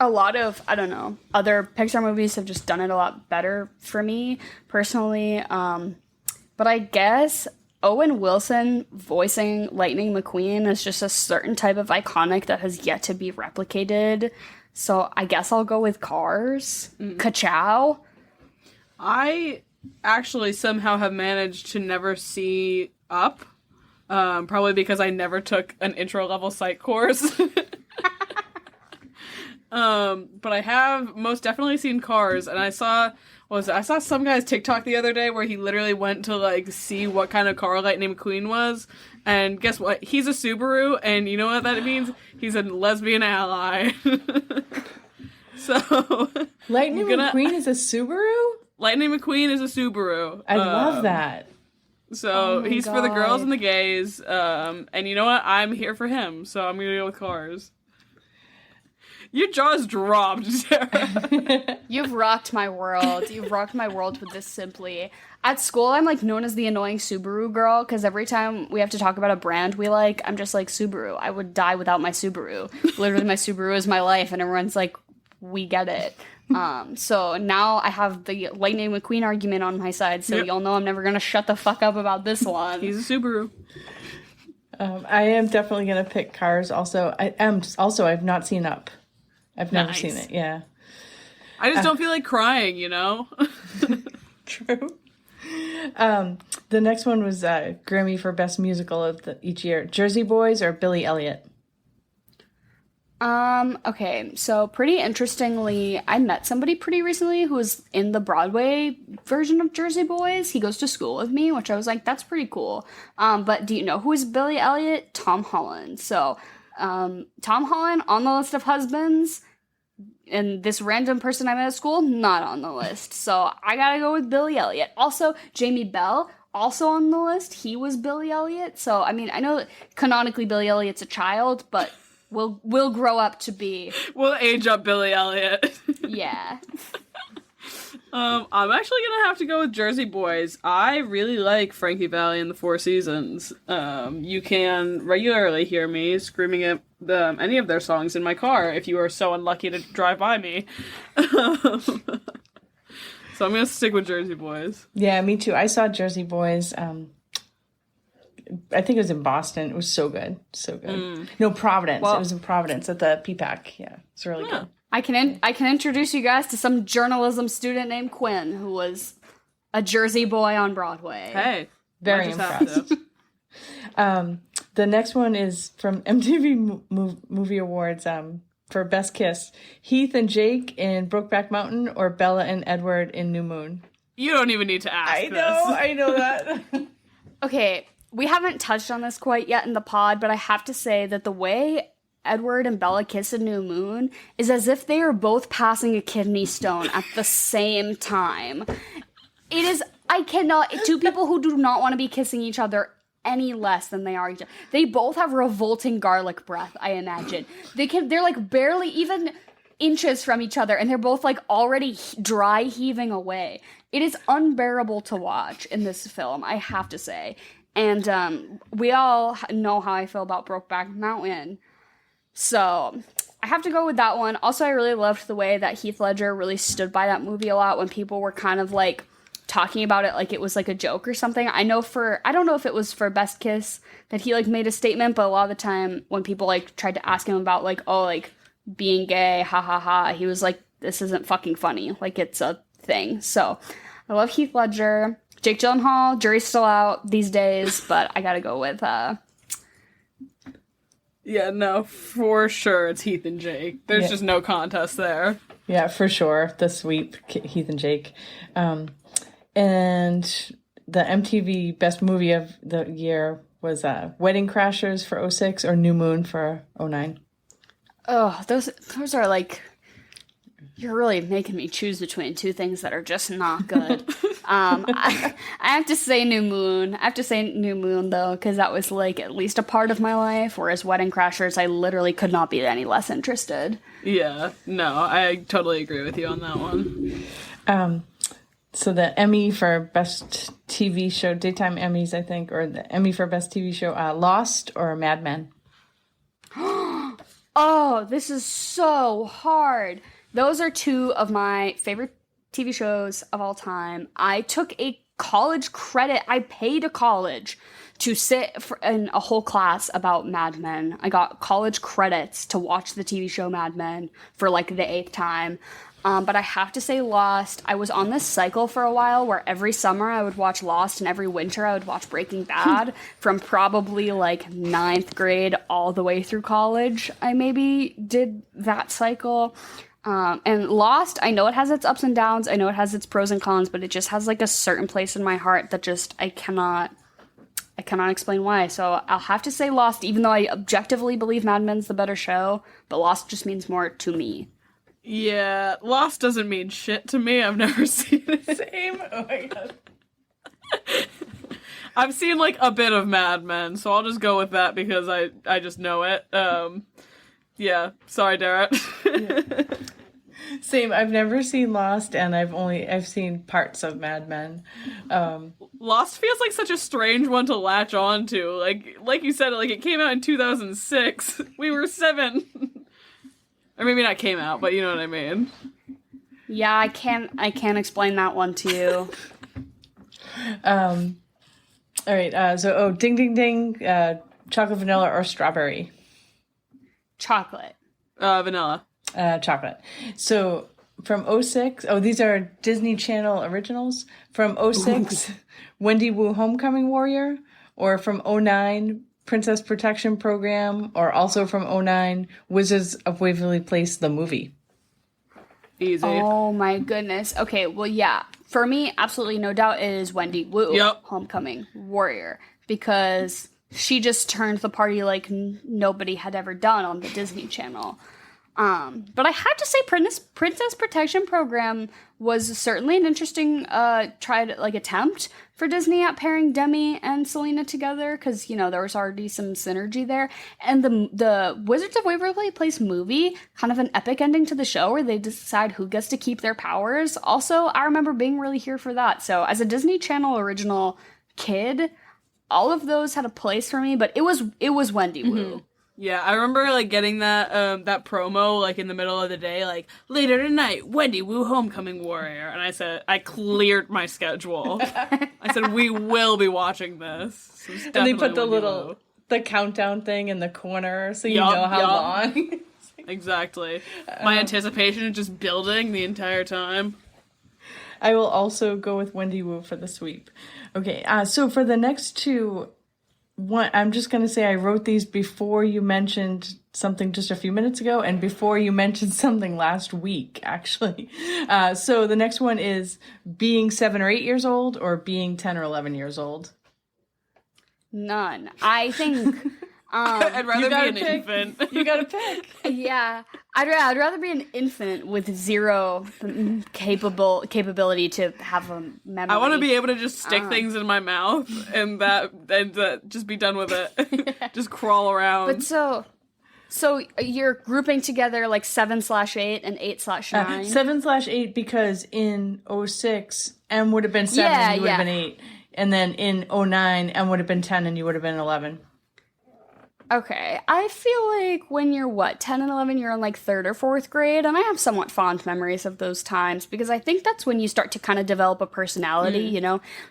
lot of, I don't know, other Pixar movies have just done it a lot better for me, personally. But I guess Owen Wilson voicing Lightning McQueen is just a certain type of iconic that has yet to be replicated. So I guess I'll go with Cars. Ka-chow. I actually somehow have managed to never see Up. Probably because I never took an intro level psych course. But I have most definitely seen Cars, and I saw some guy's TikTok the other day where he literally went to like see what kind of car Lightning McQueen was, and guess what? He's a Subaru, and you know what that means? He's a lesbian ally. So Lightning McQueen is a Subaru? Lightning McQueen is a Subaru. I love that. So my he's for the girls God. and the gays, and you know what? I'm here for him, so I'm gonna go with Cars. Your jaw's dropped, Sarah. You've rocked my world. You've rocked my world with this simply. At school, I'm like known as the annoying Subaru girl because every time we have to talk about a brand we like, I'm just like, Subaru. I would die without my Subaru. Literally, my Subaru is my life, and everyone's like, we get it. So now I have the Lightning McQueen argument on my side, so y'all know I'm never gonna shut the fuck up about this one. He's a Subaru. I am definitely gonna pick Cars. Also, I've not seen Up. I've never Nice. seen it. Yeah, I just don't feel like crying, you know? true. The next one was Grammy for Best Musical of each year: Jersey Boys or Billy Elliot. Okay, so pretty interestingly, I met somebody pretty recently who was in the Broadway version of Jersey Boys. He goes to school with me, which I was like, that's pretty cool. But do you know who is Billy Elliot? Tom Holland. So, Tom Holland on the list of husbands, and this random person I met at school, not on the list. So I gotta go with Billy Elliot. Also, Jamie Bell, also on the list. He was Billy Elliot. So, I mean, I know canonically Billy Elliot's a child, but will grow up to be. We'll age up Billy Elliot. Yeah. I'm actually gonna have to go with Jersey Boys. I really like Frankie Valli and the Four Seasons. You can regularly hear me screaming at any of their songs in my car if you are so unlucky to drive by me. So I'm gonna stick with Jersey Boys. Yeah, me too. I saw Jersey Boys. I think it was in Boston. It was so good. So good. No, Providence. Well, it was in Providence at the PPAC. Yeah, it's really good. I can introduce you guys to some journalism student named Quinn who was a Jersey boy on Broadway. Hey, Very impressed. The next one is from MTV Movie Awards for Best Kiss. Heath and Jake in Brokeback Mountain or Bella and Edward in New Moon? You don't even need to ask I know that. Okay, we haven't touched on this quite yet in the pod, but I have to say that the way Edward and Bella kiss in New Moon is as if they are both passing a kidney stone at the same time. It is, I cannot, two people who do not want to be kissing each other any less than they are each other. They both have revolting garlic breath, I imagine. They're like barely even inches from each other, and they're both like already dry heaving away. It is unbearable to watch in this film, I have to say. And we all know how I feel about Brokeback Mountain. So I have to go with that one. Also, I really loved the way that Heath Ledger really stood by that movie a lot when people were kind of like talking about it like it was like a joke or something. I don't know if it was for Best Kiss that he like made a statement, but a lot of the time when people like tried to ask him about like, oh, like being gay, ha ha ha, he was like, this isn't fucking funny. Like it's a thing. So I love Heath Ledger. Jake Gyllenhaal, jury's still out these days, but I gotta go with Yeah, no, for sure it's Heath and Jake. There's just no contest there. Yeah, for sure. The sweep, Heath and Jake. And the MTV Best Movie of the Year was Wedding Crashers for 06 or New Moon for 09. Oh, those are like, you're really making me choose between two things that are just not good. I have to say New Moon. I have to say New Moon, though, because that was, like, at least a part of my life, whereas Wedding Crashers, I literally could not be any less interested. Yeah, no, I totally agree with you on that one. So the Emmy for Best TV Show, Daytime Emmys, I think, or the Emmy for Best TV Show, Lost or Mad Men? Oh, this is so hard. Those are two of my favorite TV shows of all time. I took a college credit. I paid a college to sit in a whole class about Mad Men. I got college credits to watch the TV show Mad Men for like the 8th time. But I have to say Lost. I was on this cycle for a while where every summer I would watch Lost and every winter I would watch Breaking Bad from probably like 9th grade all the way through college. I maybe did that cycle. And Lost, I know it has its ups and downs. I know it has its pros and cons, but it just has like a certain place in my heart that just, I cannot explain why. So I'll have to say Lost, even though I objectively believe Mad Men's the better show, but Lost just means more to me. Yeah, Lost doesn't mean shit to me. I've never seen it. Same. Oh my god. I've seen like a bit of Mad Men, so I'll just go with that because I just know it. Yeah, sorry, Derek. Yeah. Same. I've never seen Lost, and I've seen parts of Mad Men. Lost feels like such a strange one to latch on to. Like you said, like it came out in 2006. We were 7. Or maybe not came out, but you know what I mean. Yeah, I can't explain that one to you. All right. So, ding, ding, ding. Chocolate, vanilla, or strawberry? Chocolate. Vanilla. Chocolate. So, from 06, these are Disney Channel originals. From 06, Wendy Wu Homecoming Warrior, or from 09, Princess Protection Program, or also from '09, Wizards of Waverly Place, the movie. Easy. Oh my goodness. Okay, well, yeah. For me, absolutely no doubt, it is Wendy Wu, Yep. Homecoming Warrior, because she just turned the party like nobody had ever done on the Disney Channel. But I have to say, Princess Protection Program was certainly an interesting attempt for Disney at pairing Demi and Selena together, because there was already some synergy there. And the Wizards of Waverly Place movie, kind of an epic ending to the show where they decide who gets to keep their powers. Also, I remember being really here for that. So as a Disney Channel original kid, all of those had a place for me, but it was Wendy Wu. Yeah, I remember like getting that promo like in the middle of the day, like later tonight, Wendy Wu Homecoming Warrior, and I said I cleared my schedule. I said we will be watching this. So and they put the countdown thing in the corner so you know how long. Exactly. My anticipation is just building the entire time. I will also go with Wendy Wu for the sweep. Okay, so for the next two. I'm just going to say I wrote these before you mentioned something just a few minutes ago and before you mentioned something last week, actually. So the next one is being 7 or 8 years old or being 10 or 11 years old. None. I think... I'd rather be an infant. You gotta pick. Yeah. I'd rather be an infant with zero capability to have a memory. I want to be able to just stick things in my mouth and just be done with it. Just crawl around. But so you're grouping together like 7/8 and 8/9. 7/8 because in 06 M would have been 7 and you would have been 8, and then in 09 M would have been 10 and you would have been 11. Okay, I feel like when you're 10 and 11, you're in like 3rd or 4th grade, and I have somewhat fond memories of those times because I think that's when you start to kind of develop a personality,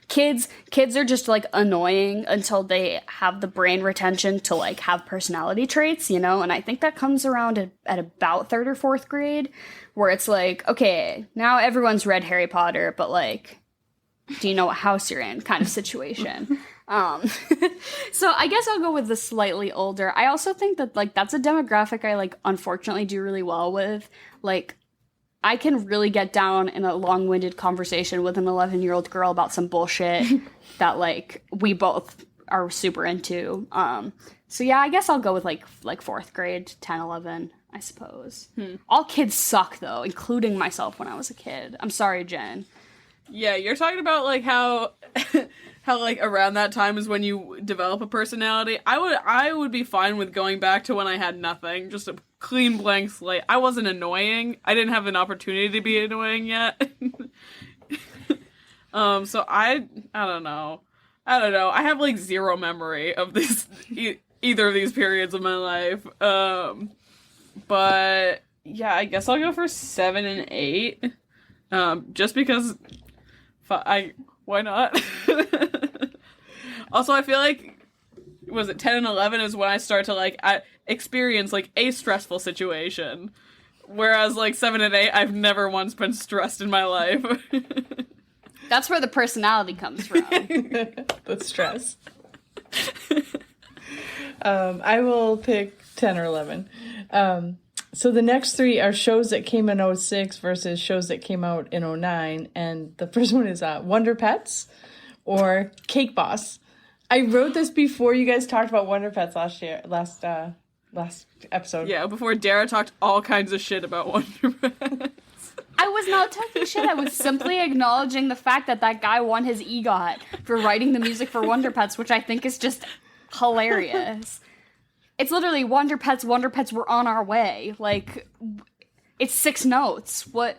Kids are just like annoying until they have the brain retention to like have personality traits, and I think that comes around at about 3rd or 4th grade where it's like, okay, now everyone's read Harry Potter, but like, do you know what house you're in kind of situation. So I guess I'll go with the slightly older. I also think that like that's a demographic I like unfortunately do really well with. Like I can really get down in a long-winded conversation with an 11-year-old girl about some bullshit that like we both are super into. So yeah, I guess I'll go with like 4th grade, 10, 11, I suppose. All kids suck though, including myself when I was a kid. I'm sorry, Jen. Yeah, you're talking about like how like around that time is when you develop a personality. I would be fine with going back to when I had nothing, just a clean blank slate. I wasn't annoying. I didn't have an opportunity to be annoying yet. So I don't know. I have like zero memory of this either of these periods of my life. But yeah, I guess I'll go for 7 and 8. Just because why not? Also, I feel like, was it 10 and 11 is when I start to, like, experience, like, a stressful situation. Whereas, like, 7 and 8, I've never once been stressed in my life. That's where the personality comes from. The stress. I will pick 10 or 11. So the next three are shows that came in 06 versus shows that came out in 09. And the first one is Wonder Pets or Cake Boss. I wrote this before you guys talked about Wonder Pets last episode. Yeah, before Dara talked all kinds of shit about Wonder Pets. I was not talking shit. I was simply acknowledging the fact that guy won his EGOT for writing the music for Wonder Pets, which I think is just hilarious. It's literally Wonder Pets, we're on our way. Like, it's 6 notes. What?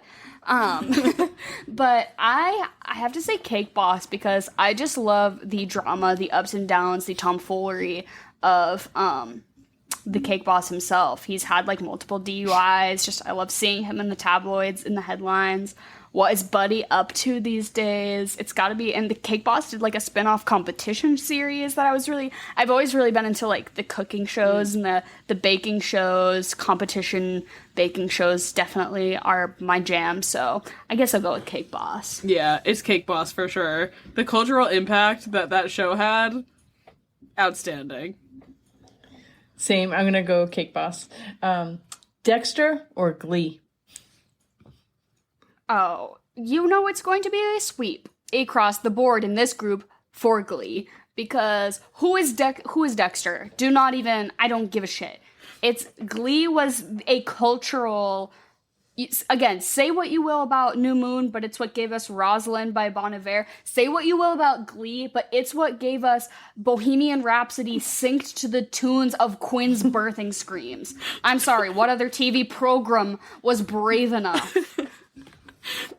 But I have to say Cake Boss because I just love the drama, the ups and downs, the tomfoolery of, the Cake Boss himself. He's had, like, multiple DUIs. I love seeing him in the tabloids, in the headlines. What is Buddy up to these days? It's gotta be, and the Cake Boss did, like, a spin-off competition series that I've always really been into, like, the cooking shows and the baking shows. Competition baking shows definitely are my jam, so I guess I'll go with Cake Boss. Yeah, it's Cake Boss for sure. The cultural impact that show had, outstanding. Same. I'm gonna go Cake Boss. Dexter or Glee? Oh, you know it's going to be a sweep across the board in this group for Glee, because who is Dexter? I don't give a shit. Glee was a cultural. Again, say what you will about New Moon, but it's what gave us Rosalind by Bon Iver. Say what you will about Glee, but it's what gave us Bohemian Rhapsody synced to the tunes of Quinn's birthing screams. I'm sorry, what other TV program was brave enough?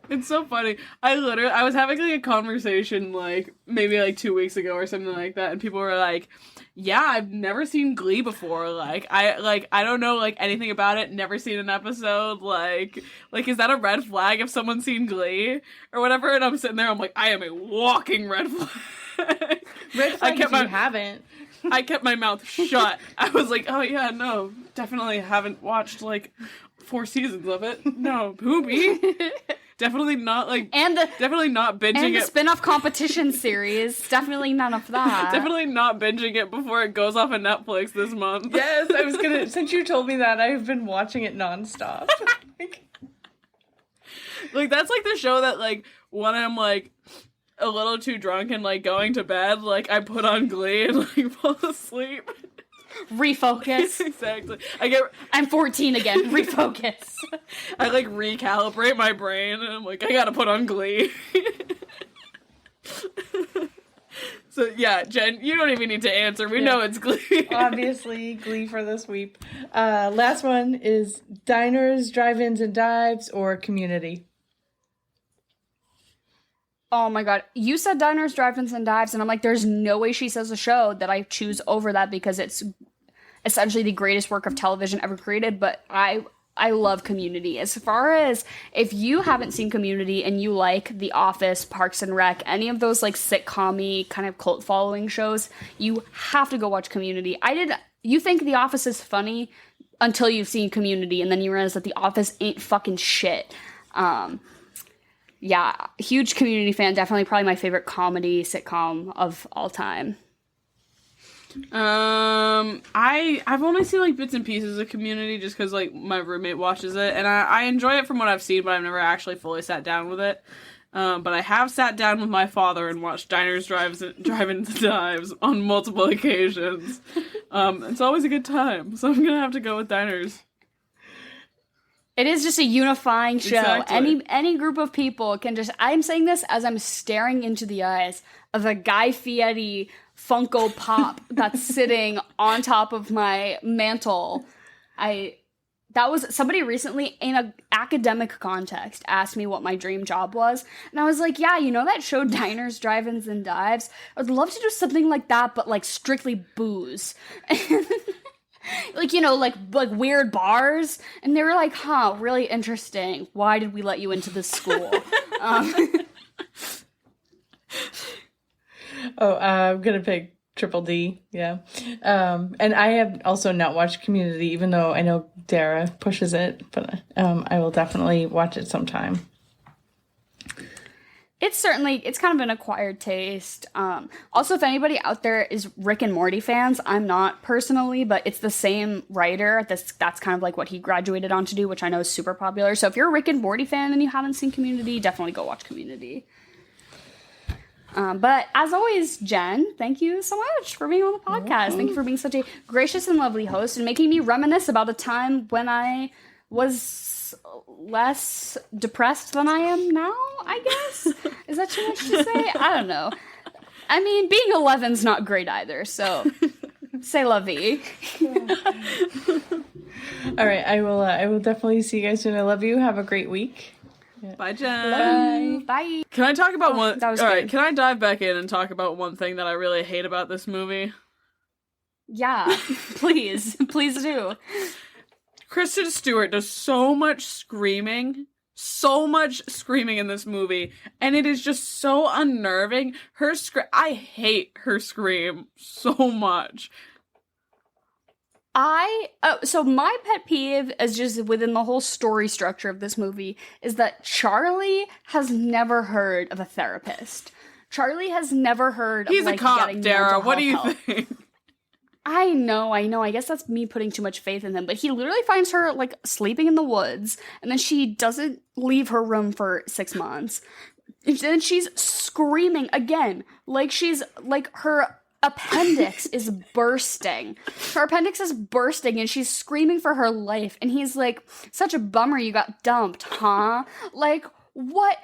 It's so funny. I was having like a conversation like maybe like 2 weeks ago or something like that, and people were like, "Yeah, I've never seen Glee before. I don't know like anything about it. Never seen an episode. Like is that a red flag if someone's seen Glee or whatever?" And I'm sitting there, I'm like, I am a walking red flag. Red flag if you haven't. I kept my mouth shut. I was like, "Oh yeah, no, definitely haven't watched like 4 seasons of it. No, Poopy." Definitely not definitely not binging and the spin-off competition series. Definitely none of that. Definitely not binging it before it goes off of Netflix this month. Yes, I was gonna. Since you told me that, I've been watching it nonstop. Like that's like the show that like when I'm like a little too drunk and like going to bed, like I put on Glee and like fall asleep. Refocus. Exactly. I'm 14 again. Refocus. I like recalibrate my brain and I'm like, I gotta put on Glee. So yeah, Jen, you don't even need to answer. We know it's Glee. Obviously, Glee for the sweep. Last one is diners, drive-ins, and dives, or Community. Oh my god. You said diners, drive-ins, and dives, and I'm like, there's no way she says a show that I choose over that because it's essentially the greatest work of television ever created, but I love Community. As far as if you haven't seen Community and you like The Office, Parks and Rec, any of those like sitcom-y kind of cult following shows, you have to go watch Community. You think The Office is funny until you've seen Community, and then you realize that The Office ain't fucking shit. Yeah, huge Community fan. Definitely probably my favorite comedy sitcom of all time. I've only seen like bits and pieces of Community just because like my roommate watches it, and I enjoy it from what I've seen, but I've never actually fully sat down with it. But I have sat down with my father and watched Diners, Drive-ins, and Dives on multiple occasions. It's always a good time, so I'm gonna have to go with Diners. It is just a unifying show. Exactly. Any group of people can just... I'm saying this as I'm staring into the eyes of a Guy Fieri Funko Pop that's sitting on top of my mantle. Somebody recently in an academic context asked me what my dream job was. And I was like, yeah, you know that show Diners, Drive-Ins, and Dives? I would love to do something like that, but like strictly booze. Like, you know, like weird bars. And they were like, huh, really interesting. Why did we let you into this school? I'm gonna pick Triple D, yeah. And I have also not watched Community, even though I know Dara pushes it, but I will definitely watch it sometime. It's kind of an acquired taste. Also, if anybody out there is Rick and Morty fans, I'm not personally, but it's the same writer. That's kind of like what he graduated on to do, which I know is super popular. So if you're a Rick and Morty fan and you haven't seen Community, definitely go watch Community. But as always, Jen, thank you so much for being on the podcast. Thank you for being such a gracious and lovely host and making me reminisce about a time when I was less depressed than I am now, I guess. Is that too much to say? I don't know. I mean, being 11's not great either, so say la vie. All right, I will definitely see you guys soon. I love you. Have a great week. Yeah. Bye, Jen. Bye. Can I talk about one? That was all good. right, can I dive back in and talk about one thing that I really hate about this movie? Yeah, please do. Kristen Stewart does so much screaming in this movie, and it is just so unnerving. I hate her scream so much. So my pet peeve is just within the whole story structure of this movie is that Charlie has never heard of a therapist. Charlie has never heard of He's a cop, getting Dara. mental What do you health help. think? I know. I guess that's me putting too much faith in him. But he literally finds her, like, sleeping in the woods, and then she doesn't leave her room for 6 months. And then she's screaming again, like she's, like, her appendix is bursting. Her appendix is bursting, and she's screaming for her life. And he's like, such a bummer you got dumped, huh? Like, what?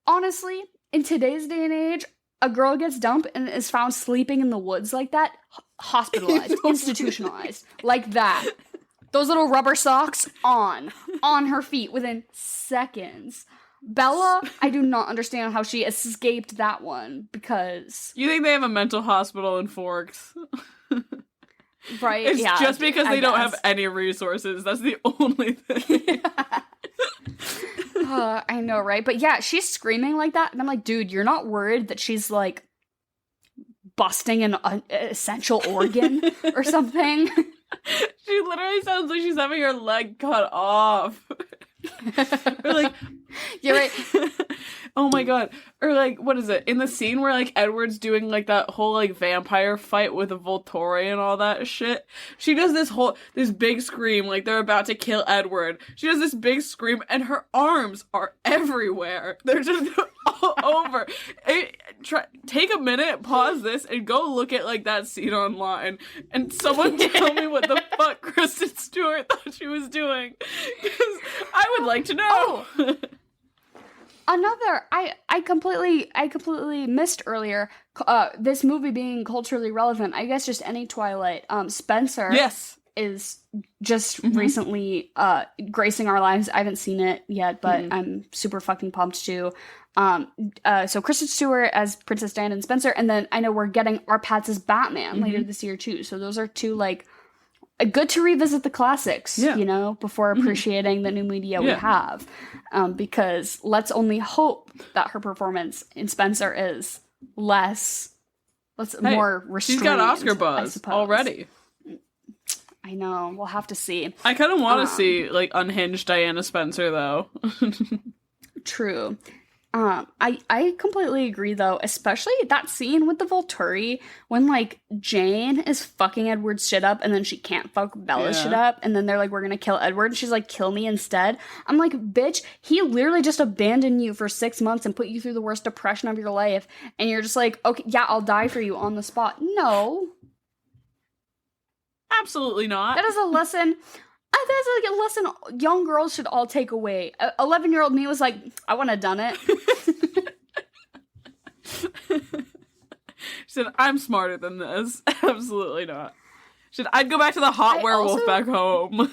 Honestly, in today's day and age, a girl gets dumped and is found sleeping in the woods like that, hospitalized, institutionalized, like that. Those little rubber socks on her feet within seconds. Bella, I do not understand how she escaped that one, because... You think they have a mental hospital in Forks? Right? It's yeah, just because they don't guess. have any resources. That's the only thing. I know, right? But yeah, she's screaming like that, and I'm like, dude, you're not worried that she's, like, busting an essential organ or something? She literally sounds like she's having her leg cut off. Or like, You're right. oh my god. Or like, what is it? In the scene where like Edward's doing like that whole like vampire fight with a Volturi and all that shit, she does this big scream like they're about to kill Edward. She does this big scream and her arms are everywhere. They're just all over. Take a minute, pause this, and go look at like that scene online, and someone tell me what the fuck Kristen Stewart thought she was doing, because I would like to know. Another, I completely missed earlier, this movie being culturally relevant. I guess just any Twilight. Spencer. Yes. Is just recently gracing our lives. I haven't seen it yet, but I'm super fucking pumped to. So Kristen Stewart as Princess Diana and Spencer, and then I know we're getting our Pats as Batman later this year too. So those are two, like, good to revisit the classics, you know, before appreciating the new media we have. Because let's only hope that her performance in Spencer is more restrained. She's got Oscar buzz I suppose. already. I know. We'll have to see. I kind of want to see like unhinged Diana Spencer though. True. I completely agree though, especially that scene with the Volturi when like Jane is fucking Edward's shit up and then she can't fuck Bella's shit up, and then they're like, we're gonna kill Edward, and she's like, kill me instead. I'm like, bitch, he literally just abandoned you for 6 months and put you through the worst depression of your life, and you're just like, okay, yeah, I'll die for you on the spot. No. Absolutely not. That is a lesson. That's like a lesson young girls should all take away. 11-year-old me was like, I wouldn't have done it. She said, I'm smarter than this. Absolutely not. She said, I'd go back to the hot werewolf back home.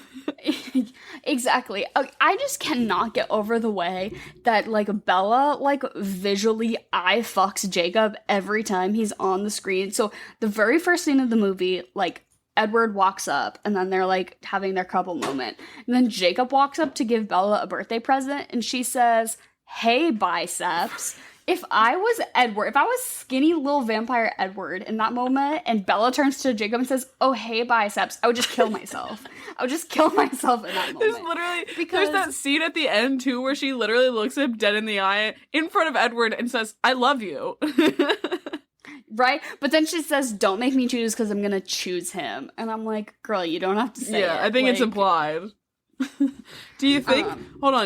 Exactly. I just cannot get over the way that, like, Bella, like, visually eye fucks Jacob every time he's on the screen. So the very first scene of the movie, like, Edward walks up, and then they're, like, having their couple moment. And then Jacob walks up to give Bella a birthday present, and she says, hey, biceps. If I was Edward, if I was skinny little vampire Edward in that moment, and Bella turns to Jacob and says, oh, hey, biceps, I would just kill myself. I would just kill myself in that moment. There's that scene at the end, too, where she literally looks him dead in the eye in front of Edward and says, I love you. Right? But then she says, don't make me choose because I'm going to choose him. And I'm like, girl, you don't have to say it. Yeah, I think it's implied. Do you think,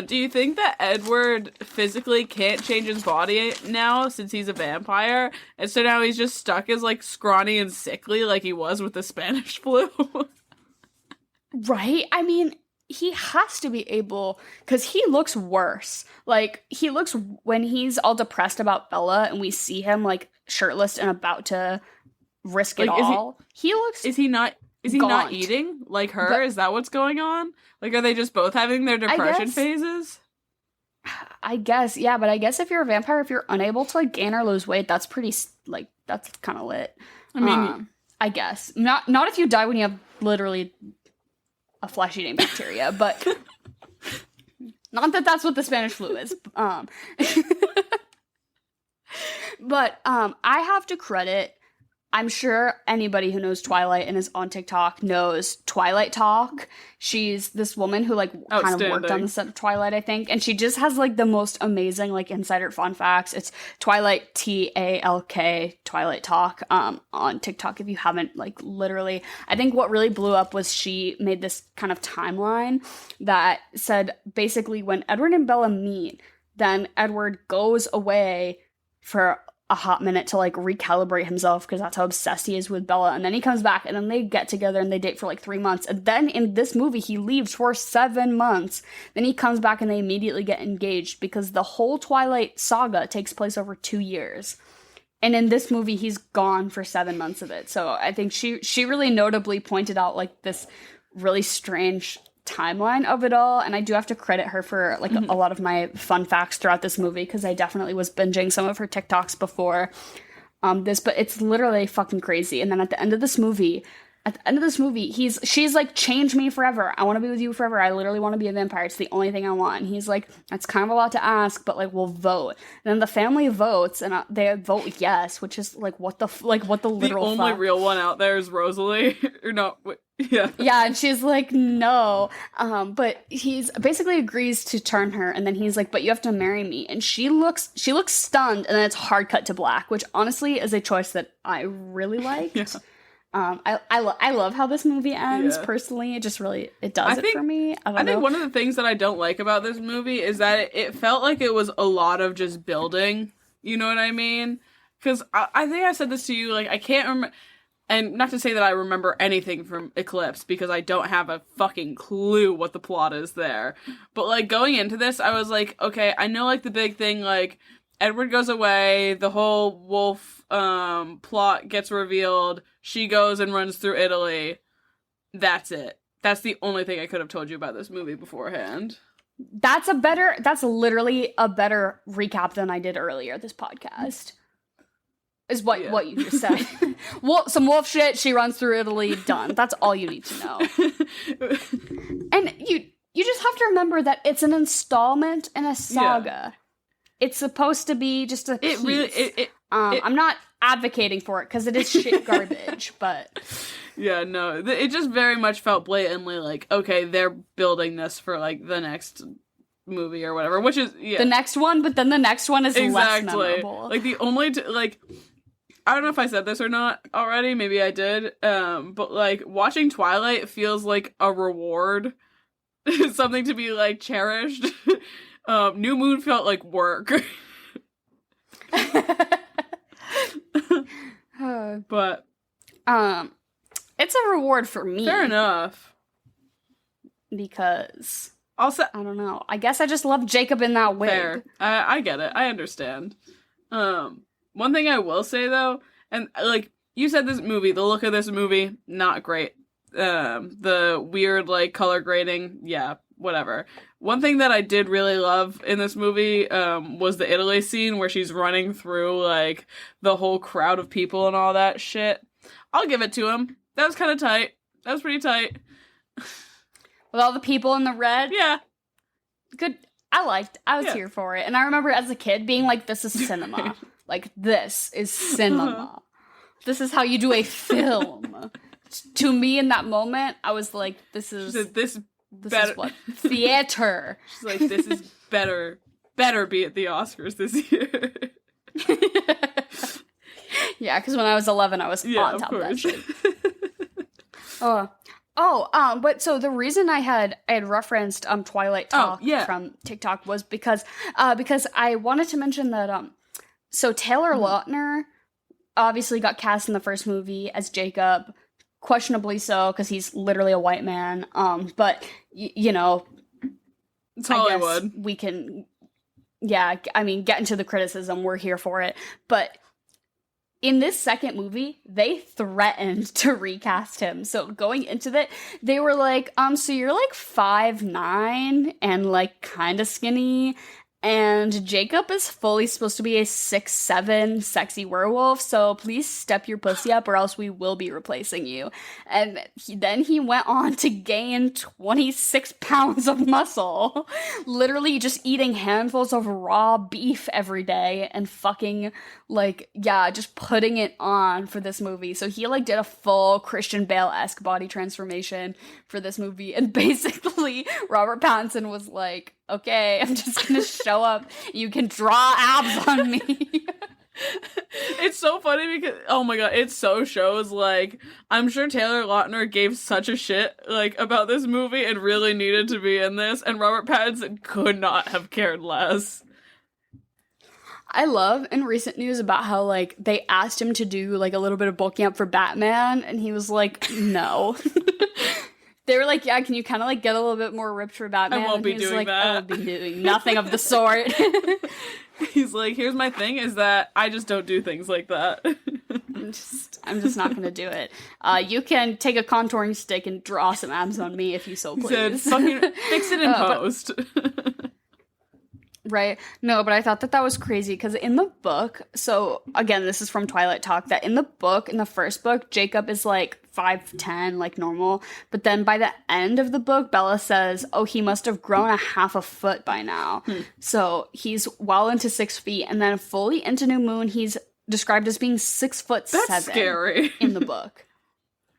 do you think that Edward physically can't change his body now since he's a vampire? And so now he's just stuck as, like, scrawny and sickly like he was with the Spanish flu? Right? I mean, he has to be able, because he looks worse. Like, he looks, when he's all depressed about Bella and we see him, like, shirtless and about to risk it all, he looks Is he not eating like her? But, is that what's going on? Like, are they just both having their depression phases? I guess, yeah, but I guess if you're a vampire, if you're unable to, like, gain or lose weight, that's pretty, like, that's kind of lit. I mean, I guess. Not if you die when you have literally a flesh-eating bacteria, but not that that's what the Spanish flu is. But I have to credit, I'm sure anybody who knows Twilight and is on TikTok knows Twilight Talk. She's this woman who like kind of worked on the set of Twilight, I think, and she just has like the most amazing like insider fun facts. It's Twilight TALK Twilight Talk on TikTok. If you haven't, like, literally, I think what really blew up was she made this kind of timeline that said basically when Edward and Bella meet, then Edward goes away for a hot minute to like recalibrate himself because that's how obsessed he is with Bella, and then he comes back and then they get together and they date for like 3 months, and then in this movie he leaves for 7 months, then he comes back and they immediately get engaged because the whole Twilight Saga takes place over 2 years, and in this movie he's gone for 7 months of it. So I think she really notably pointed out like this really strange timeline of it all, and I do have to credit her for like a lot of my fun facts throughout this movie because I definitely was binging some of her TikToks before this, but it's literally fucking crazy. And then at the end of this movie, she's like, change me forever, I want to be with you forever, I literally want to be a vampire, it's the only thing I want. And he's like, that's kind of a lot to ask, but like we'll vote. And then the family votes and they vote yes, which is like what the literal the only real one out there is Rosalie. Or no, wait. Yeah, and she's like, no, but he's basically agrees to turn her, and then he's like, but you have to marry me, and she looks stunned, and then it's hard cut to black, which honestly is a choice that I really liked. Yeah. I love how this movie ends. Personally, it just really does it for me. I think one of the things that I don't like about this movie is that it felt like it was a lot of just building. You know what I mean? Because I think I said this to you, like, I can't remember. And not to say that I remember anything from Eclipse, because I don't have a fucking clue what the plot is there. But, like, going into this, I was like, okay, I know, like, the big thing, like, Edward goes away, the whole wolf plot gets revealed, she goes and runs through Italy. That's it. That's the only thing I could have told you about this movie beforehand. That's literally a better recap than I did earlier this podcast. Is what you just said. Some wolf shit, she runs through Italy, done. That's all you need to know. And you just have to remember that it's an installment in a saga. Yeah. It's supposed to be just a piece. I'm not advocating for it because it is shit garbage, but... Yeah, no, it just very much felt blatantly like, okay, they're building this for, like, the next movie or whatever, which is, the next one, but then the next one is less memorable. Like, the only, I don't know if I said this or not already, maybe I did, but, like, watching Twilight feels like a reward, something to be, like, cherished. New Moon felt like work. But, it's a reward for me. Fair enough. Because... Also, I don't know. I guess I just love Jacob in that wig. Fair. I get it. I understand. One thing I will say, though, and, like, you said this movie, the look of this movie, not great. The weird, like, color grading, yeah, whatever. One thing that I did really love in this movie was the Italy scene where she's running through, like, the whole crowd of people and all that shit. I'll give it to him. That was kind of tight. That was pretty tight. With all the people in the red? Yeah. Good. I was here for it. And I remember as a kid being like, this is cinema. Like, this is cinema. This is how you do a film. To me, in that moment, I was like, this is what? Theater. She's like, this is better be at the Oscars this year. Yeah, because when I was 11, I was on top of that shit. But so the reason I had referenced Twilight Talk from TikTok was because I wanted to mention that so Taylor Lautner obviously got cast in the first movie as Jacob, questionably so because he's literally a white man. But you know, it's Hollywood. I guess we can, get into the criticism. We're here for it, but. In this second movie, they threatened to recast him. So going into that, they were like, so you're like 5'9" and like kind of skinny And Jacob is fully supposed to be a 6'7" sexy werewolf, so please step your pussy up or else we will be replacing you. And then he went on to gain 26 pounds of muscle, literally just eating handfuls of raw beef every day and fucking, like, yeah, just putting it on for this movie. So he, like, did a full Christian Bale-esque body transformation for this movie, and basically Robert Pattinson was like, okay, I'm just gonna show up. You can draw abs on me. It's so funny because, oh my god, it so shows, like, I'm sure Taylor Lautner gave such a shit, like, about this movie and really needed to be in this, and Robert Pattinson could not have cared less. I love in recent news about how, like, they asked him to do, like, a little bit of bulking up for Batman, and he was like, no. They were like, yeah, can you kind of, like, get a little bit more ripped for Batman? I won't be doing that. I won't be doing nothing of the sort. He's like, here's my thing, is that I just don't do things like that. I'm just not gonna do it. You can take a contouring stick and draw some abs on me if you so please. He said, fucking fix it in post. Right. No, but I thought that was crazy because in the book, so again, this is from Twilight Talk, that in the first book, Jacob is like 5'10", like normal. But then by the end of the book, Bella says, oh, he must have grown a half a foot by now. So he's well into 6 feet. And then fully into New Moon, he's described as being 6'7". That's scary. In the book.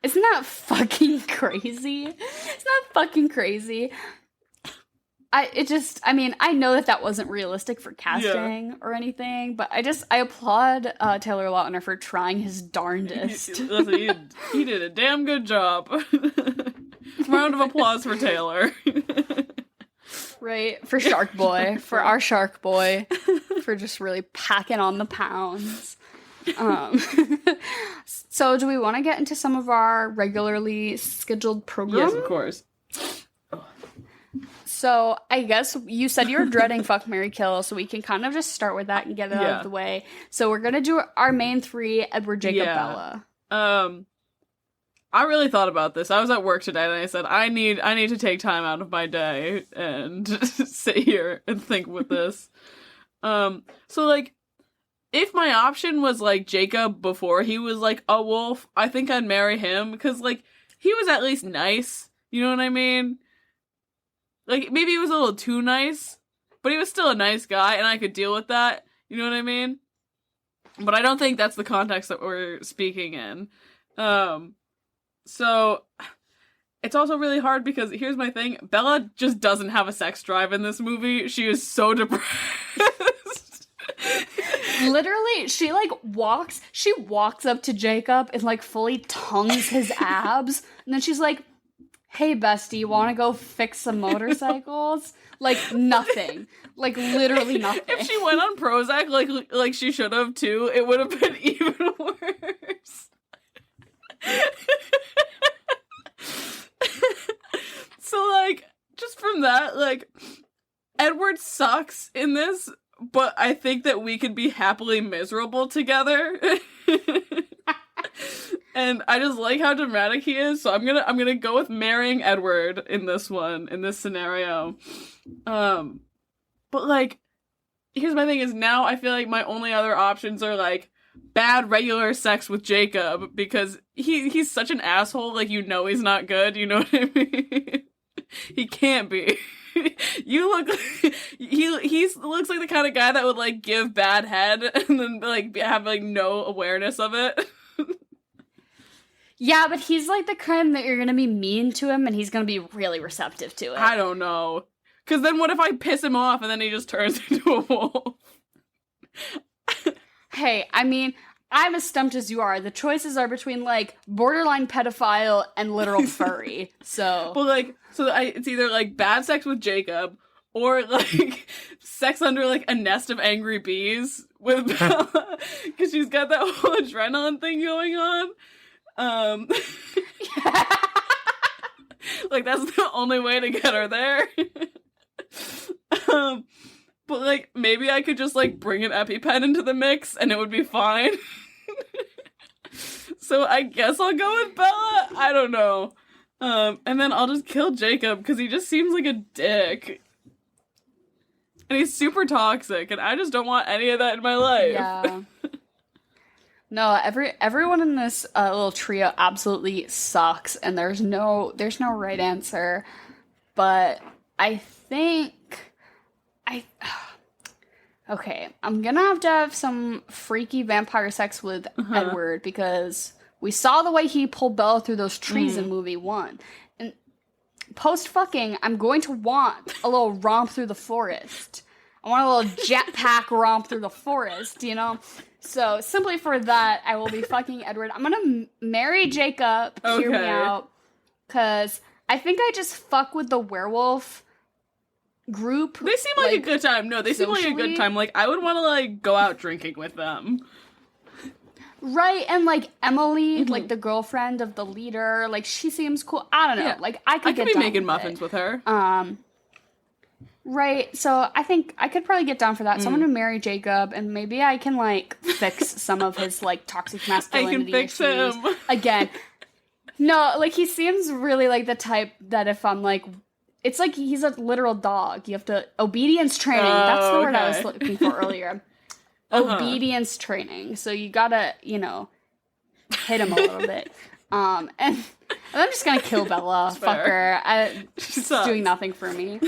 Isn't that fucking crazy? Isn't that fucking crazy? I know that wasn't realistic for casting or anything, but I applaud Taylor Lautner for trying his darndest. Listen, he did a damn good job. Round of applause for Taylor. Right, for Shark Boy, for our Shark Boy, for just really packing on the pounds. So do we want to get into some of our regularly scheduled programs? Yes, of course. So I guess you said you were dreading Fuck, Marry, Kill, so we can kind of just start with that and get it out of the way. So we're gonna do our main three: Edward, Jacob, Bella. I really thought about this. I was at work today and I said, I need to take time out of my day and sit here and think with this. So like, if my option was like Jacob before he was like a wolf, I think I'd marry him because like he was at least nice. You know what I mean? Like, maybe he was a little too nice, but he was still a nice guy, and I could deal with that. You know what I mean? But I don't think that's the context that we're speaking in. So, it's also really hard because, here's my thing, Bella just doesn't have a sex drive in this movie. She is so depressed. Literally, she walks up to Jacob and, like, fully tongues his abs, and then she's like, hey, bestie, want to go fix some motorcycles? Like, nothing. Like, literally nothing. If she went on Prozac, like she should have, too, it would have been even worse. So, like, just from that, like, Edward sucks in this, but I think that we could be happily miserable together. And I just like how dramatic he is, so I'm gonna go with marrying Edward in this scenario. But like, here's my thing is now I feel like my only other options are like bad regular sex with Jacob because he's such an asshole, like you know he's not good, you know what I mean? He can't be. You look he looks like the kind of guy that would like give bad head and then like have like no awareness of it. Yeah, but he's like the kind that you're gonna be mean to him and he's gonna be really receptive to it. I don't know. Because then what if I piss him off and then he just turns into a wolf? Hey, I mean, I'm as stumped as you are. The choices are between, like, borderline pedophile and literal furry, so... Well, like, it's either, like, bad sex with Jacob or, like, sex under, like, a nest of angry bees with Bella. Because she's got that whole adrenaline thing going on. Like, that's the only way to get her there. But, like, maybe I could just, like, bring an EpiPen into the mix and it would be fine. So I guess I'll go with Bella? I don't know. And then I'll just kill Jacob because he just seems like a dick. And he's super toxic, and I just don't want any of that in my life. Yeah. No, everyone in this little trio absolutely sucks, and there's no right answer. But I think okay, I'm gonna have some freaky vampire sex with Edward, because we saw the way he pulled Bella through those trees in movie 1. And post fucking, I'm going to want a little romp through the forest. I want a little jetpack romp through the forest, you know? So, simply for that, I will be fucking Edward. I'm gonna marry Jacob, hear me out, because I think I just fuck with the werewolf group. They seem like a good time. No, they seem like a good time. Like, I would want to, like, go out drinking with them. Right, and, like, Emily, like, the girlfriend of the leader, like, she seems cool. I don't know. Yeah. Like, I could be making muffins with her. Right, so I think I could probably get down for that. So I'm gonna marry Jacob, and maybe I can, like, fix some of his, like, toxic masculinity issues. Him. Again. No, like, he seems really like the type that if I'm, like, it's like he's a literal dog. You have to, obedience training, that's the word I was looking for earlier. Obedience training. So you gotta, you know, hit him a little bit. And I'm just gonna kill Bella. Fuck her. She's doing nothing for me.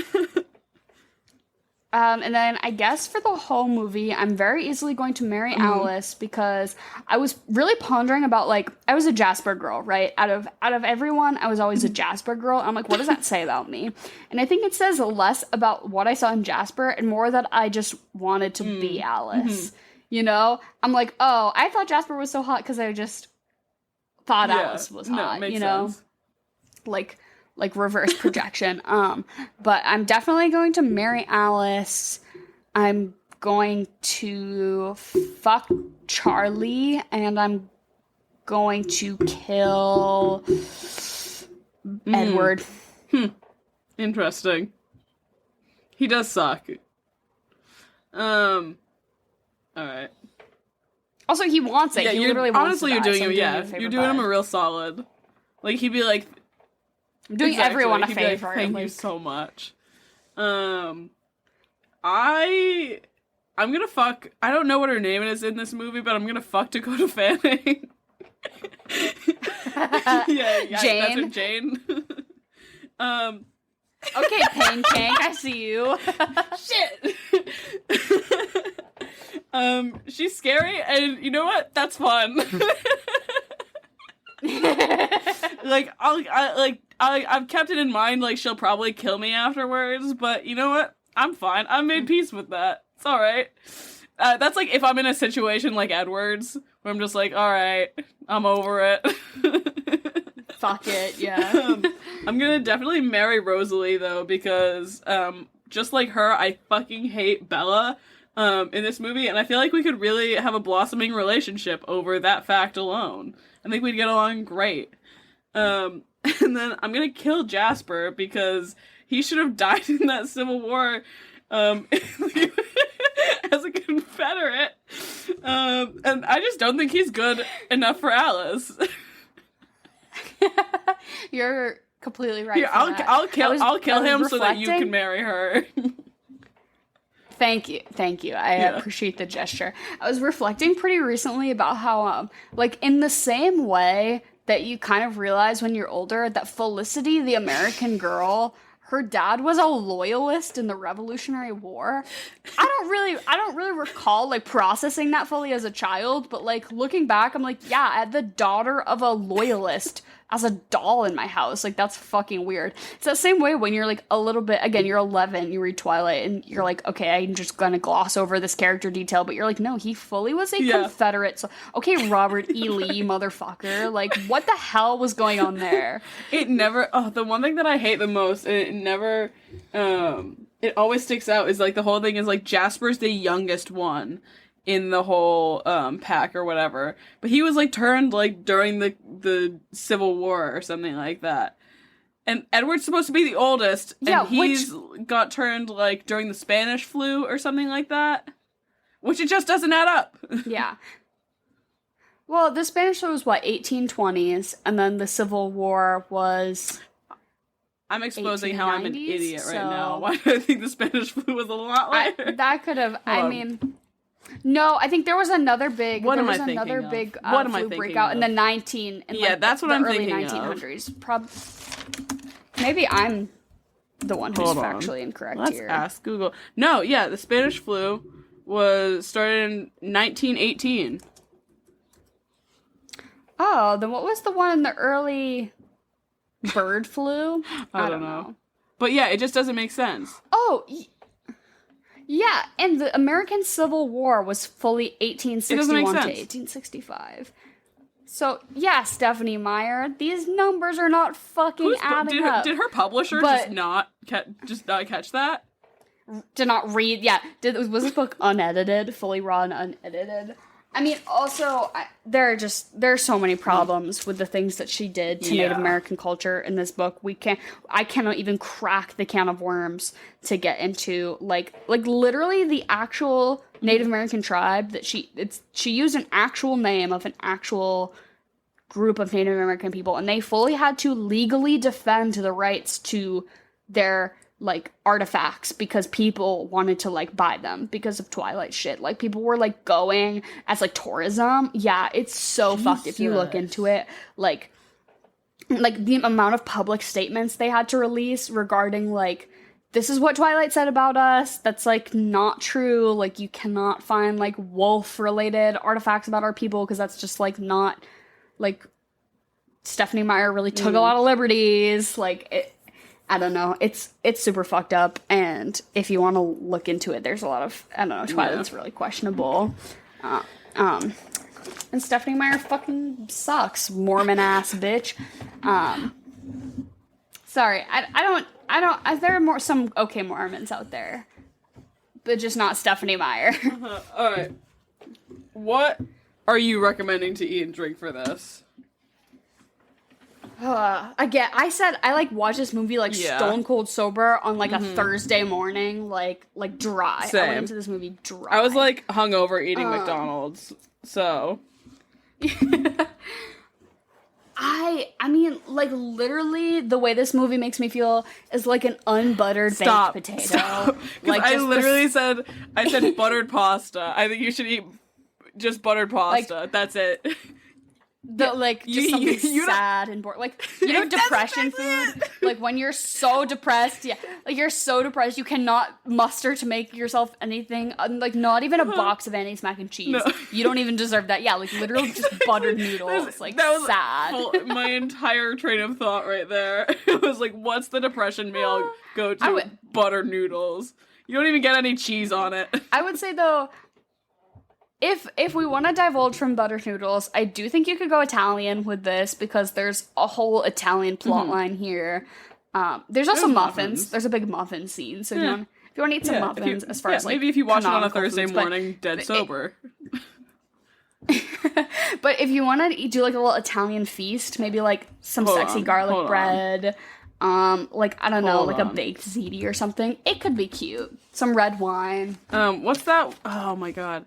And then I guess for the whole movie, I'm very easily going to marry Alice, because I was really pondering about, like, I was a Jasper girl, right? Out of everyone, I was always a Jasper girl. I'm like, what does that say about me? And I think it says less about what I saw in Jasper and more that I just wanted to be Alice. You know? I'm like, oh, I thought Jasper was so hot because I just thought Alice was hot, you know? Sense. Like reverse projection. But I'm definitely going to marry Alice. I'm going to fuck Charlie, and I'm going to kill Edward. Interesting. He does suck. Alright. Also, he wants it. Yeah, he literally wants honestly, it. You're doing you're doing him a real solid. Like, he'd be like, I'm doing everyone a favor. Like, thank you so much. I'm gonna fuck. I don't know what her name is in this movie, but I'm gonna fuck Dakota Fanning. yeah, Jane. That's it, Jane. Okay, Pain Kank, I see you. Shit. She's scary, and you know what? That's fun. Like, I've kept it in mind, like, she'll probably kill me afterwards, but you know what? I'm fine. I made peace with that. It's alright. That's like if I'm in a situation like Edward's, where I'm just like, alright, I'm over it. Fuck it, yeah. I'm gonna definitely marry Rosalie, though, because, just like her, I fucking hate Bella, in this movie, and I feel like we could really have a blossoming relationship over that fact alone. I think we'd get along great. And then I'm gonna kill Jasper, because he should have died in that Civil War, as a Confederate. And I just don't think he's good enough for Alice. You're completely right. Here, I'll kill him so that you can marry her. Thank you. I appreciate the gesture. I was reflecting pretty recently about how, like, in the same way that you kind of realize when you're older that Felicity, the American girl, her dad was a loyalist in the Revolutionary War. I don't really recall, like, processing that fully as a child, but, like, looking back, I'm like, yeah, I had the daughter of a loyalist as a doll in my house. Like, that's fucking weird. It's that same way when you're, like, a little bit, again, you're 11, you read Twilight, and you're like, okay, I'm just gonna gloss over this character detail, but you're like, no, he fully was a Confederate. So, okay, Robert E. Lee, motherfucker. Like, what the hell was going on there? It never, the one thing that I hate the most, it never, it always sticks out, is, like, the whole thing is, like, Jasper's the youngest one in the whole pack or whatever, but he was, like, turned, like, during the Civil War or something like that, and Edward's supposed to be the oldest, and he's got turned, like, during the Spanish flu or something like that, which it just doesn't add up. Yeah. Well, the Spanish flu was what, 1820s, and then the Civil War was I'm exposing how I'm an 1890s, idiot right so- now. Why do I think the Spanish flu was a lot later? That could have. I on. mean, no. I think there was another big. What there am I was thinking another of? big What am I flu thinking breakout in of? the 19. In Yeah, like that's what the I'm early thinking of. 1900s. Maybe I'm the one who's Hold on. factually incorrect Let's here. ask Google. No, yeah, the Spanish flu was started in 1918. Oh, then what was the one in the early bird flu? I don't know. But yeah, it just doesn't make sense. Oh, yeah, and the American Civil War was fully 1861 to sense. 1865. So, yeah, Stephanie Meyer, these numbers are not fucking adding up. Did her publisher But- just not catch that? Did not read, yeah. Was this book unedited, fully raw and unedited? I mean, also, there are so many problems with the things that she did to Native Yeah. American culture in this book. I cannot even crack the can of worms to get into, like literally the actual Native American tribe that she used an actual name of an actual group of Native American people, and they fully had to legally defend the rights to their like artifacts because people wanted to like buy them because of Twilight shit. Like people were like going as like tourism. Yeah, it's so fucked if you look into it. Like the amount of public statements they had to release regarding like, this is what Twilight said about us. That's like not true. Like you cannot find like wolf related artifacts about our people because that's just like not like Stephanie Meyer really took a lot of liberties. Like it, I don't know. It's super fucked up, and if you want to look into it, there's a lot of, I don't know, Twilight's really questionable. And Stephanie Meyer fucking sucks, Mormon ass bitch. Sorry, I don't. There are some okay Mormons out there, but just not Stephanie Meyer. All right. What are you recommending to eat and drink for this? I said I like watch this movie like Yeah. stone cold sober on like a Thursday morning, like dry. I Same. went into this movie dry. I was like hungover eating McDonald's, so I mean, like literally the way this movie makes me feel is like an unbuttered baked potato. Stop. 'Cause Like I just literally said buttered pasta. I think you should eat just buttered pasta. That's it. like just something you don't- sad and boring. Like you know, That's depression exactly food. Like when you're so depressed, like you're so depressed, you cannot muster to make yourself anything. Like not even a box of Annie's mac and cheese. No. You don't even deserve that. Yeah, like literally just buttered noodles. Like that was sad. my entire train of thought right there. It was like, what's the depression meal? Go to buttered noodles. You don't even get any cheese on it. I would say though, if we want to divulge from buttered noodles, I do think you could go Italian with this because there's a whole Italian plot line here. There's also muffins. There's a big muffin scene. So if you want to eat some muffins, as far as like maybe if you watch it on a canonical Thursday foods, but- morning, dead sober. But if you want to do like a little Italian feast, maybe like some sexy garlic bread, like I don't know, like a baked ziti or something, it could be cute. Some red wine. What's that? Oh my god.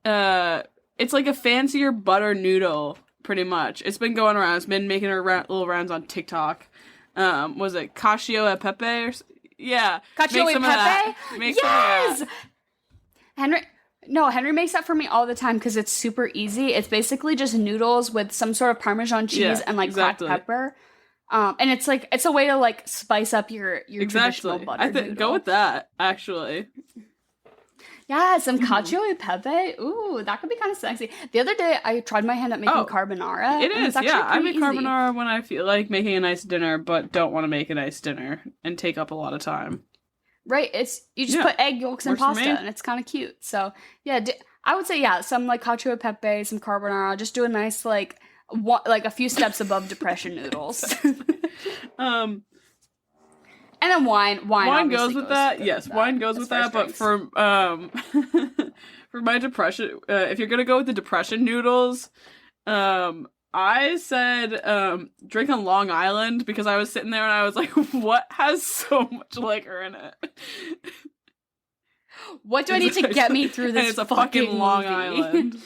It's like a fancier butter noodle, pretty much. It's been going around. It's been making her little rounds on TikTok. Was it cacio e pepe? Yeah. Cacio e pepe? Make some of that. Henry makes that for me all the time because it's super easy. It's basically just noodles with some sort of Parmesan cheese and like cracked pepper. And it's like it's a way to like spice up your traditional butter noodle. Go with that, actually. Yeah, some cacio e pepe. Ooh, that could be kind of sexy. The other day, I tried my hand at making carbonara. It is, yeah. I make easy. carbonara when I feel like making a nice dinner, but don't want to make a nice dinner and take up a lot of time. Right, you just put egg yolks in Works for pasta, me. and it's kind of cute. So yeah, I would say some like cacio e pepe, some carbonara. Just do a nice like a few steps above depression noodles. And then wine. Wine goes with that. Yes, wine goes with that. But for for my depression, if you're gonna go with the depression noodles, I said drink on Long Island because I was sitting there and I was like, what has so much liquor in it? What do I need to get me through this? And it's a fucking fucking Long movie? Island.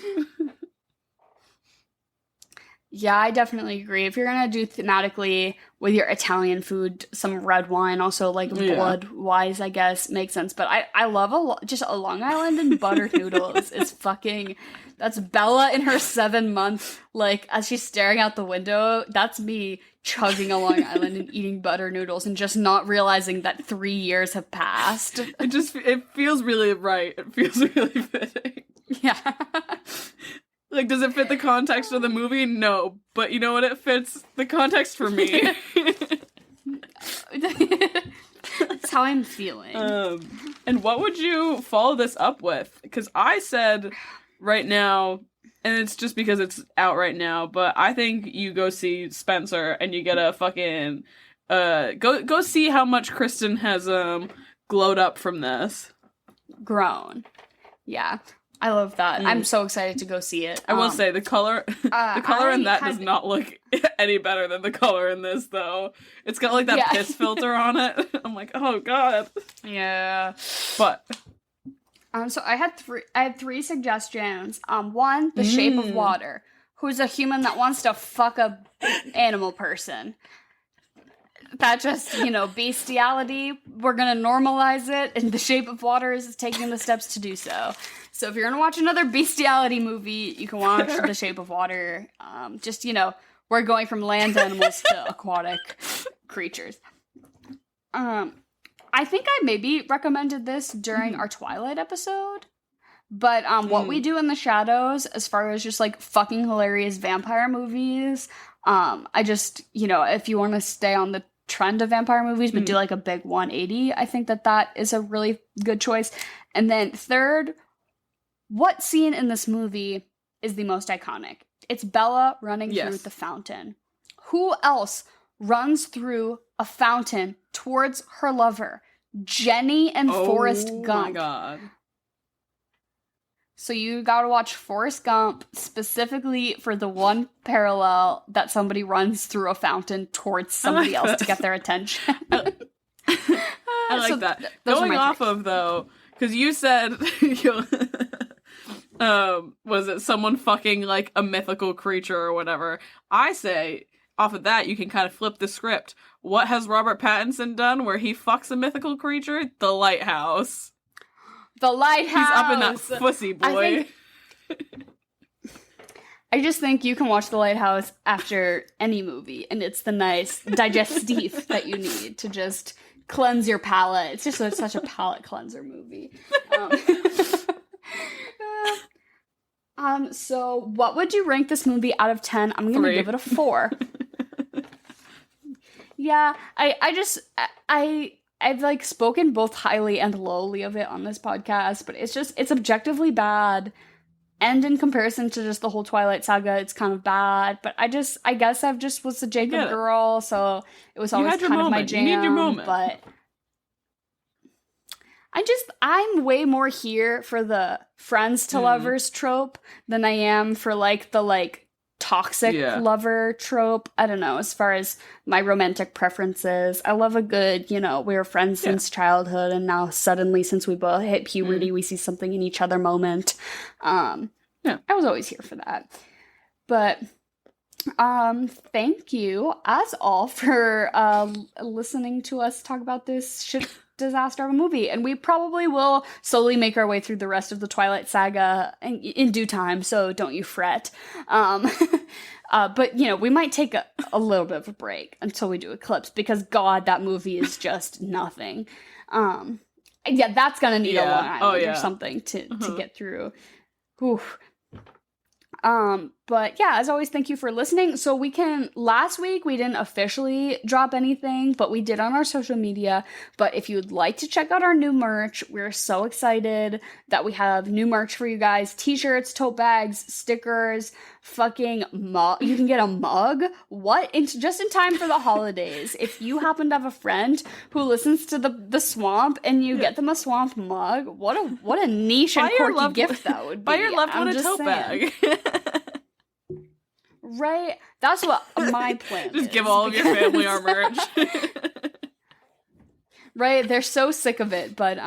Yeah, I definitely agree. If you're gonna do thematically with your Italian food, some red wine, also like Yeah. blood wise, I guess makes sense. But I love just a Long Island and buttered noodles. It's fucking. That's Bella in her 7 month, like as she's staring out the window. That's me chugging a Long Island and eating butter noodles and just not realizing that 3 years have passed. It feels really right. It feels really fitting. Yeah. Like, does it fit the context of the movie? No. But you know what? It fits the context for me. That's how I'm feeling. And what would you follow this up with? Because I said right now, and it's just because it's out right now, but I think you go see Spencer and you get a fucking go see how much Kristen has glowed up from this. Grown. Yeah. I love that. I'm so excited to go see it. I will say the color in that does not look any better than the color in this, though. It's got like that piss filter on it. I'm like, oh god. Yeah. But so I had three suggestions. One, The Shape of Water, who's a human that wants to fuck a animal person. That just, bestiality, we're gonna normalize it, and The Shape of Water is taking the steps to do so. So if you're gonna watch another bestiality movie, you can watch The Shape of Water. We're going from land animals to aquatic creatures. I think I maybe recommended this during our Twilight episode, but What We Do in the Shadows, as far as just like fucking hilarious vampire movies, I just, if you want to stay on the trend of vampire movies but do like a big 180, I think that is a really good choice. And then third, what scene in this movie is the most iconic? It's Bella running through the fountain. Who else runs through a fountain towards her lover? Jenny and Forrest Gump. Oh my god. So you gotta watch Forrest Gump specifically for the one parallel that somebody runs through a fountain towards somebody else to get their attention. I like that. Going off of, though, because you said, was it someone fucking like a mythical creature or whatever? I say, off of that, you can kind of flip the script. What has Robert Pattinson done where he fucks a mythical creature? The Lighthouse. The Lighthouse! He's up in that pussy, boy. I just think you can watch The Lighthouse after any movie, and it's the nice digestif that you need to just cleanse your palate. It's just such a palate cleanser movie. So what would you rank this movie out of 10? I'm gonna give it a 4. Yeah, I've like spoken both highly and lowly of it on this podcast, but it's objectively bad. And in comparison to just the whole Twilight Saga, it's kind of bad. But I guess I've just was a Jacob girl, so it was always kind of my jam. You need your moment. But I'm way more here for the friends to lovers trope than I am for like the toxic lover trope. I don't know, as far as my romantic preferences. I love a good, we were friends since childhood, and now suddenly, since we both hit puberty, we see something in each other moment. I was always here for that. But thank you as all for listening to us talk about this shit disaster of a movie, and we probably will slowly make our way through the rest of the Twilight Saga in due time, so don't you fret. But we might take a little bit of a break until we do Eclipse, because god, that movie is just nothing. That's gonna need a Long Island or something to get through. Oof. But yeah, as always, thank you for listening. So last week we didn't officially drop anything, but we did on our social media. But if you would like to check out our new merch, we're so excited that we have new merch for you guys. T-shirts, tote bags, stickers, fucking mug. You can get a mug. Just in time for the holidays. If you happen to have a friend who listens to the Swamp and you get them a Swamp mug, what a niche and quirky gift that would be. Buy your loved one a tote bag. Right? That's what my plan Just give all of your family our merch. Right? They're so sick of it, but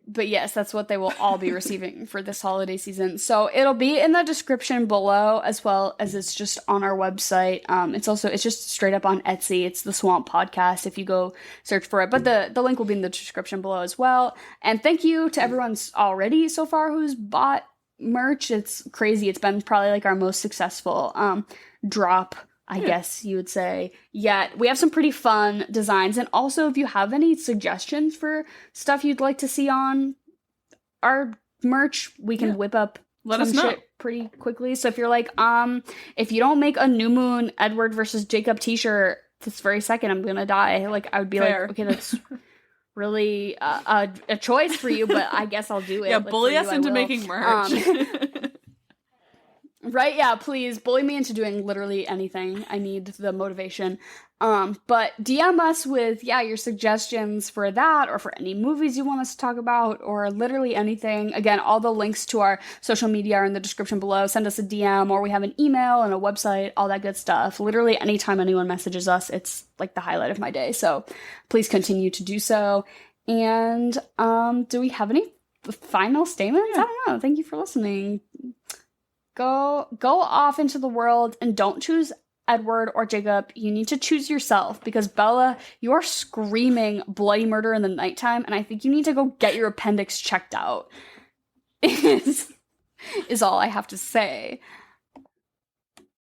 But yes, that's what they will all be receiving for this holiday season. So it'll be in the description below, as well as it's just on our website. It's just straight up on Etsy. It's the Swamp Podcast if you go search for it. But the link will be in the description below as well. And thank you to everyone already so far who's bought merch. It's crazy. It's been probably like our most successful drop, I guess you would say. Yet we have some pretty fun designs. And also, if you have any suggestions for stuff you'd like to see on our merch, we can whip up Let us know. shit pretty quickly. So if you're like, if you don't make a New Moon Edward versus Jacob t-shirt this very second, I'm gonna die. Like, I would be Fair. like, okay, that's really a choice for you, but I guess I'll do it. Yeah, Like, bully for us you, I into will. making merch. Right, yeah, please bully me into doing literally anything. I need the motivation. But DM us with, your suggestions for that, or for any movies you want us to talk about, or literally anything. Again, all the links to our social media are in the description below. Send us a DM, or we have an email and a website, all that good stuff. Literally anytime anyone messages us, it's like the highlight of my day. So please continue to do so. And do we have any final statements? I don't know. Thank you for listening. Go off into the world and don't choose Edward or Jacob. You need to choose yourself, because Bella, you are screaming bloody murder in the nighttime, and I think you need to go get your appendix checked out. Is all I have to say.